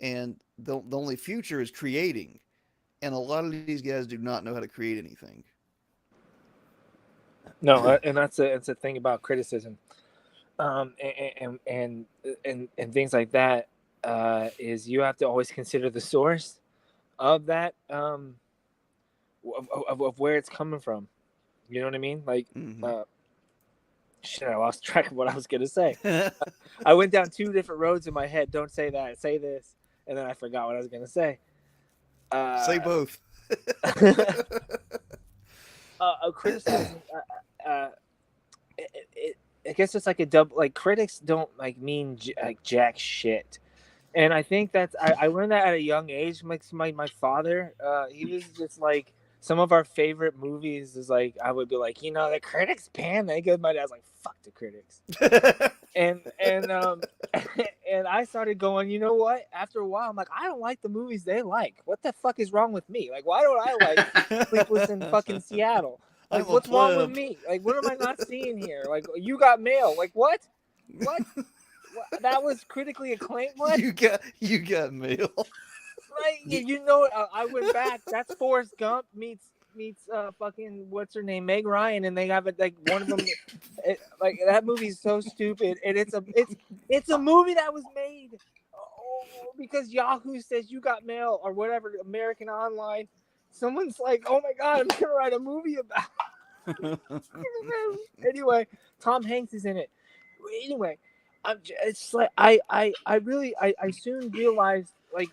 And the only future is creating, and a lot of these guys do not know how to create anything. No, and that's a thing about criticism, and things like that. Is you have to always consider the source. of that of where it's coming from. You know what I mean? Like, Mm-hmm. shit, I lost track of what I was gonna say. I went down two different roads in my head. Don't say that. Say this, and then I forgot what I was gonna say. Say both. Criticizing. I guess it's like a double. Like critics don't like mean like jack shit, and I think that's I learned that at a young age. My father, he was just like some of our favorite movies is like I would be like, the critics pan. They go, my dad's like, fuck the critics, and and I started going, you know what? After a while, I'm like, I don't like the movies they like. What the fuck is wrong with me? Like, why don't I like Sleepless in fucking Seattle? Like, I'm a what's wrong with pleb. me? Like, what am I not seeing here? Like, You Got Mail. Like, what? What? That was critically acclaimed. What? You got mail. Right? I went back. That's Forrest Gump meets fucking what's her name, Meg Ryan, and they have it like one of them. Like that movie's so stupid, and it's a movie that was made because Yahoo says You Got Mail or whatever, American Online. Someone's like, oh my god, I'm gonna write a movie about. Anyway, Tom Hanks is in it. Anyway, it's like I really I soon realized like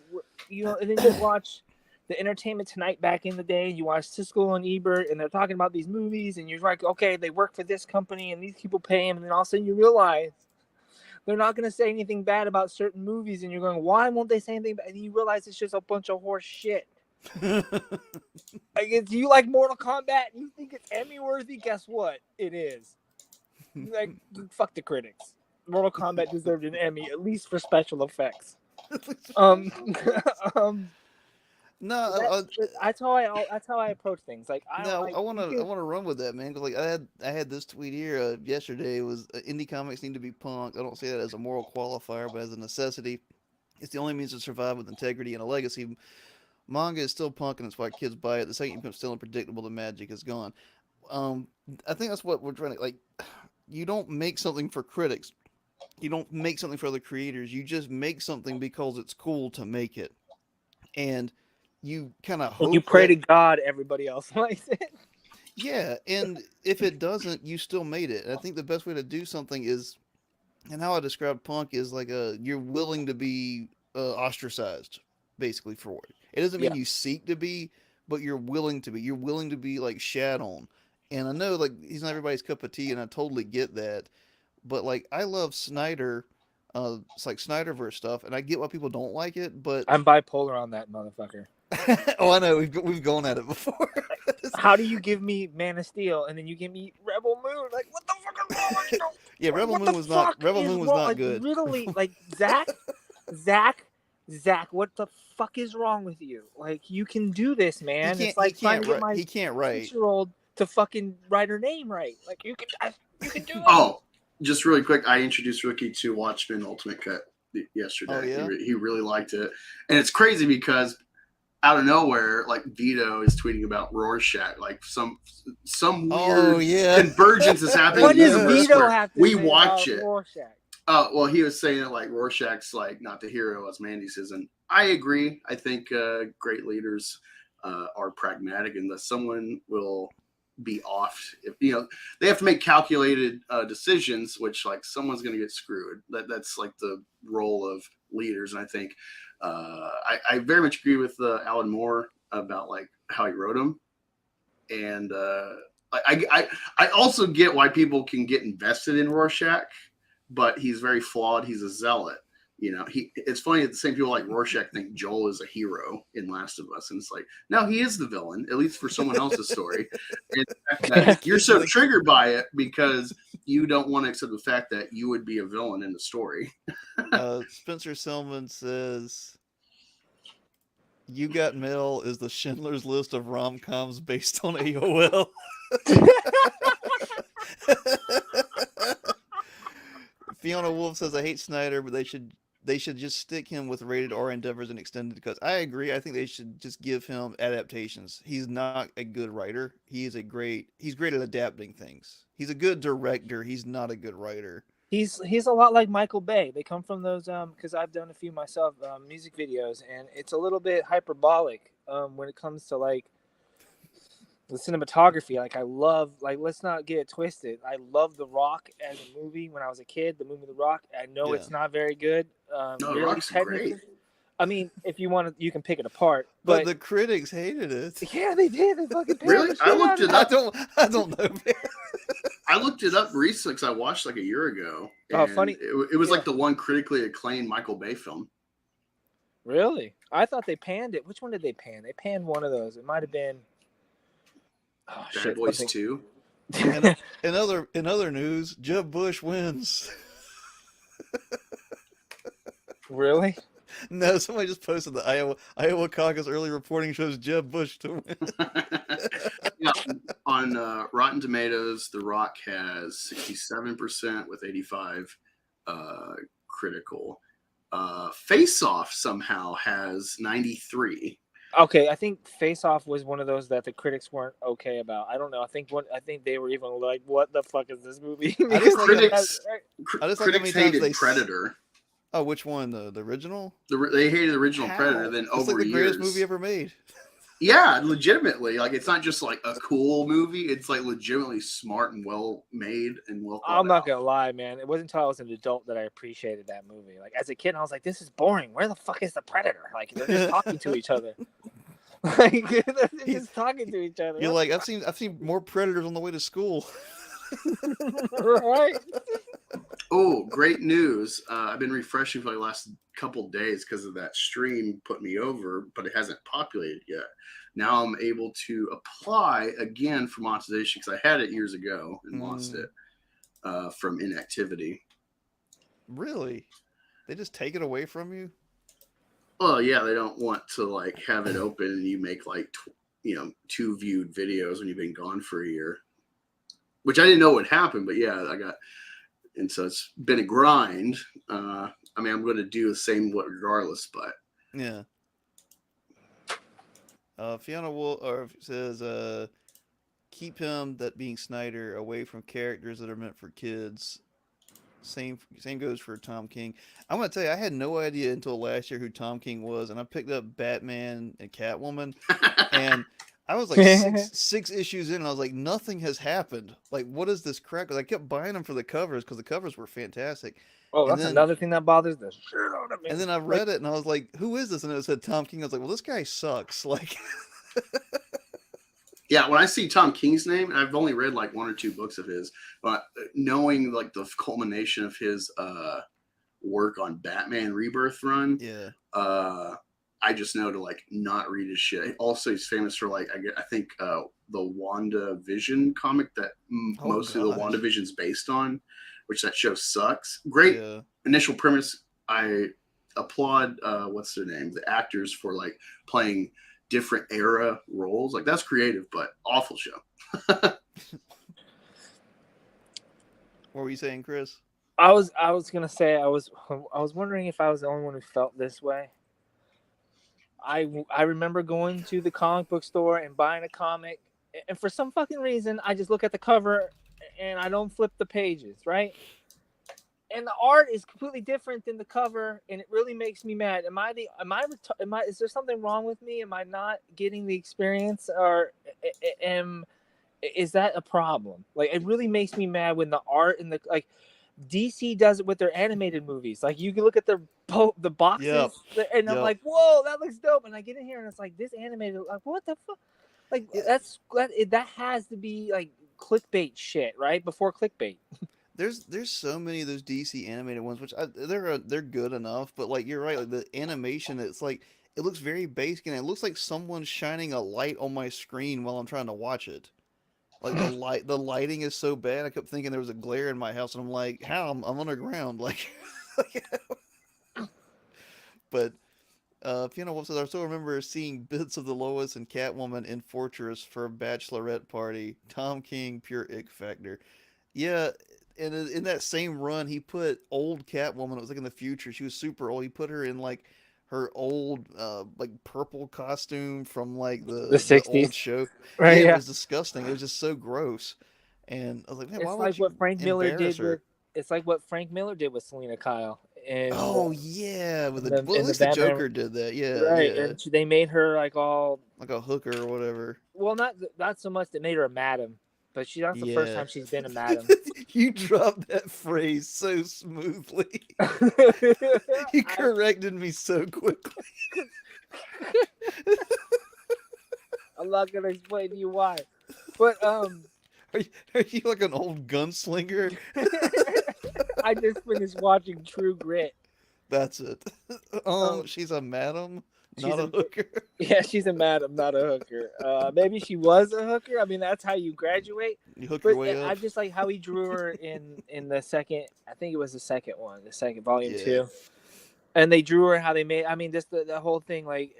and then you watch the Entertainment Tonight back in the day. You watch Siskel and Ebert, and they're talking about these movies, and you're like, okay, they work for this company, and these people pay them, and then all of a sudden you realize they're not going to say anything bad about certain movies, and you're going, why won't they say anything bad? And you realize it's just a bunch of horse shit. Like, do you like Mortal Kombat and you think it's Emmy worthy? Guess what? It is. Like, fuck the critics. Mortal Kombat deserved an Emmy, at least for special effects. No, that's how I approach things. Like, I want to run with that, man. Cause like I had this tweet here yesterday. It was indie comics need to be punk. I don't say that as a moral qualifier, but as a necessity. It's the only means to survive with integrity and a legacy. Manga is still punk, and it's why kids buy it. The second you become still unpredictable, the magic is gone. I think that's what we're trying to like. You don't make something for critics. You don't make something for other creators. You just make something because it's cool to make it, and you kind of hope you pray that, to God everybody else likes it. yeah, and if it doesn't, you still made it. And I think the best way to do something is, and how I describe punk is like you're willing to be ostracized, basically, for it. It doesn't mean Yeah. you seek to be, but you're willing to be. You're willing to be like shat on. And I know like he's not everybody's cup of tea, and I totally get that. But like I love Snyder, it's like Snyderverse stuff, and I get why people don't like it. But I'm bipolar on that motherfucker. oh, I know we've gone at it before. How do you give me Man of Steel and then you give me Rebel Moon? Like, what the fuck is wrong with you? Yeah, Like, Rebel what Moon the was not fuck Rebel is Moon was wrong? not Like, good. literally, like Zach, what the fuck is wrong with you? Like, you can do this, man. It's like trying to get my He can't write. 6-year-old to fucking write her name right. Like, you can do it. Oh, just really quick, I introduced Rookie to Watchmen Ultimate Cut yesterday. Oh, yeah? He really liked it, and it's crazy because out of nowhere, like Vito is tweeting about Rorschach, like some weird convergence is happening. What in the does universe Vito where have to we say watch about it? Rorschach? Well, he was saying that like Rorschach's like not the hero as Mandy says, and I agree. I think great leaders are pragmatic, and that someone will be off. If they have to make calculated decisions, which like someone's going to get screwed. That's like the role of leaders, and I think I very much agree with Alan Moore about like how he wrote them, and I also get why people can get invested in Rorschach, but he's very flawed. He's a zealot. It's funny that the same people like Rorschach think Joel is a hero in Last of Us, and it's like, no, he is the villain, at least for someone else's story. And you're so triggered by it because you don't want to accept the fact that you would be a villain in the story. Spencer Selman says, "You Got Mail" is the Schindler's List of rom-coms based on AOL. Fiona Wolf says, "I hate Snyder, but they should just stick him with rated R endeavors and extended because I agree. I think they should just give him adaptations. He's not a good writer. He's great at adapting things. He's a good director. He's not a good writer. He's a lot like Michael Bay. They come from those because I've done a few myself, music videos, and it's a little bit hyperbolic when it comes to like the cinematography. Like I love, like, let's not get it twisted, I love The Rock as a movie. When I was a kid, the movie The Rock, I know Yeah. it's not very good, No, really Rock's technically. great. I mean, if you want to, you can pick it apart, But but the critics hated it. yeah, they did. They fucking panned Really? the shit I looked out of it I up. don't know, man. I looked it up recently because I watched like a year ago, Oh, and funny. it was Yeah. like the one critically acclaimed Michael Bay film. Really? I thought they panned it. Which one did they pan? They panned one of those. It might have been. Oh Bad shit! Boys something- 2. And in other news, Jeb Bush wins. Really? No, somebody just posted the Iowa caucus early reporting shows Jeb Bush to win. Yeah, on Rotten Tomatoes, The Rock has 67% with 85 critical. Face Off somehow has 93. Okay, I think Face Off was one of those that the critics weren't okay about. I don't know. I think they were even like, "What the fuck is this movie?" I just like Critics, I just like how critics many times hated they Predator. Oh, which one? The original? They hated the original How? Predator. Then It's over like the years, greatest movie ever made. yeah, legitimately, like it's not just like a cool movie. It's like legitimately smart and well made and well thought I'm not out. gonna lie, man. It wasn't until I was an adult that I appreciated that movie. Like as a kid, I was like, "This is boring. Where the fuck is the predator? Like they're just talking to each other. Like they're just talking to each other." You're like, I've seen more predators on the way to school. Right? Oh, great news! I've been refreshing for the last couple days because of that stream put me over, but it hasn't populated yet. Now I'm able to apply again for monetization because I had it years ago and lost it from inactivity. Really? They just take it away from you? Well, yeah, they don't want to like have it open and you make like 2 viewed videos when you've been gone for a year, which I didn't know would happen, but yeah, I got. And so it's been a grind. I mean, I'm going to do the same regardless, but Yeah. Fiona Wolf says, keep him, that being Snyder, away from characters that are meant for kids. Same goes for Tom King. I'm gonna tell you, I had no idea until last year who Tom King was, and I picked up Batman and Catwoman, and I was like six issues in, and I was like, nothing has happened. Like, what is this crap? Because I kept buying them for the covers because the covers were fantastic. Oh, And that's then- another thing that bothers the shit out of me. And then I read it, and I was like, who is this? And it said Tom King. I was like, well, this guy sucks. Like, yeah, when I see Tom King's name, and I've only read like 1 or 2 books of his, but knowing like the culmination of his work on Batman Rebirth run, yeah, I just know to like not read his shit. Also, he's famous for like I think the WandaVision comic that most of the gosh. WandaVision's based on, which that show sucks. Great yeah. initial premise. I applaud what's their name, the actors for like playing different era roles. Like that's creative, but awful show. What were you saying, Chris? I was gonna say I was wondering if I was the only one who felt this way. I remember going to the comic book store and buying a comic, and for some fucking reason, I just look at the cover and I don't flip the pages, right? And the art is completely different than the cover, and it really makes me mad. Is there something wrong with me? Am I not getting the experience, or is that a problem? Like, it really makes me mad when the art and the like. DC does it with their animated movies. Like, you can look at the boxes, and I'm Yep. like, whoa, that looks dope. And I get in here and it's like, this animated, like, what the fuck? Like, that has to be like clickbait shit, right? Before clickbait. There's so many of those DC animated ones, which they're good enough, but like you're right, like the animation, it's like it looks very basic, and it looks like someone's shining a light on my screen while I'm trying to watch it. Like the lighting is so bad. I kept thinking there was a glare in my house, and I'm like, how? I'm underground, like. But Fiona Wolf says, I still remember seeing bits of the Lois and Catwoman in Fortress for a bachelorette party. Tom King, pure ick factor. Yeah, and in that same run, he put old Catwoman. It was like in the future. She was super old. He put her in like her old like purple costume from like the old 60s. show. Right, It yeah. was disgusting. It was just so gross. And I was like, man, why It's would like you what Frank Miller embarrass did her? with it's like what Frank Miller did with Selena Kyle, and Oh yeah, with in the the well, at in the least the Batman, Joker did that. Yeah, right? yeah, And they made her like all like a hooker or whatever. well, not so much that made her a madam, but that's the first Yeah. time she's been a madam. You dropped that phrase so smoothly. You I, corrected me so quickly. I'm not gonna explain to you why, but Are you like an old gunslinger? I just finished watching True Grit. That's it. Um, She's a madam, she's not a a hooker. yeah, she's a madam, not a hooker. Maybe she was a hooker. I mean, that's how you graduate. You hook your But way I up. just like how he drew her in the second. I think it was the second one, the second volume Yeah. 2, and they drew her how they made. I mean, just the whole thing. Like,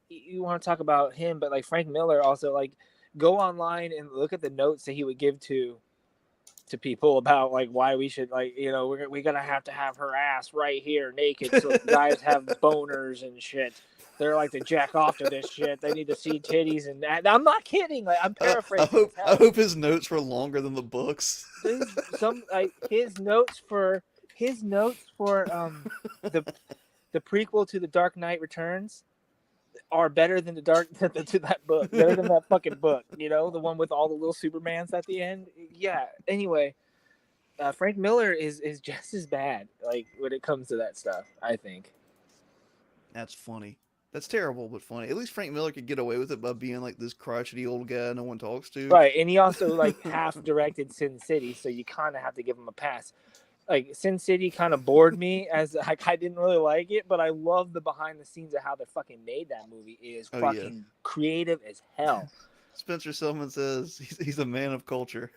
you want to talk about him, but like Frank Miller also like go online and look at the notes that he would give to people about like why we should like we're gonna have to have her ass right here naked so guys have boners and shit. They're like to jack off to this shit. They need to see titties and that. I'm not kidding. Like I'm paraphrasing. I hope his notes were longer than the books. Some like his notes for the prequel to The Dark Knight Returns are better than to that book. Better than that fucking book. You know, the one with all the little Supermans at the end. Yeah. Anyway, Frank Miller is just as bad. Like when it comes to that stuff, I think. That's funny. That's terrible, but funny. At least Frank Miller could get away with it by being like this crotchety old guy no one talks to. Right, and he also like half directed Sin City, so you kind of have to give him a pass. Like Sin City kind of bored me as like I didn't really like it, but I love the behind the scenes of how they fucking made that movie. It is fucking creative as hell. Spencer Silverman says he's a man of culture.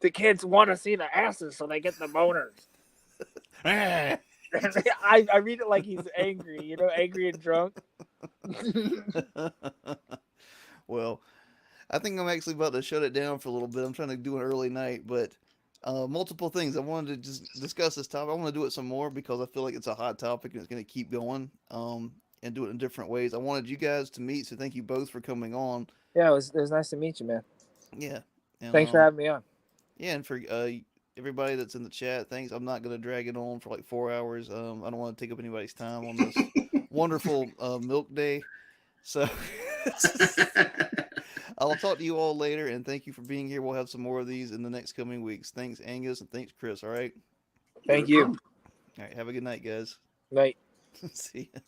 The kids want to see the asses, so they get the boners. I read it like he's angry, angry and drunk. Well, I think I'm actually about to shut it down for a little bit. I'm trying to do an early night, but multiple things. I wanted to just discuss this topic. I want to do it some more because I feel like it's a hot topic and it's going to keep going and do it in different ways. I wanted you guys to meet, so thank you both for coming on. Yeah, it was nice to meet you, man. Yeah. And, thanks for having me on. Yeah, and for everybody that's in the chat, thanks. I'm not going to drag it on for like 4 hours. I don't want to take up anybody's time on this wonderful milk day. So I'll talk to you all later, and thank you for being here. We'll have some more of these in the next coming weeks. Thanks, Angus, and thanks, Chris. All right? Thank you. All right, have a good night, guys. Night. See ya.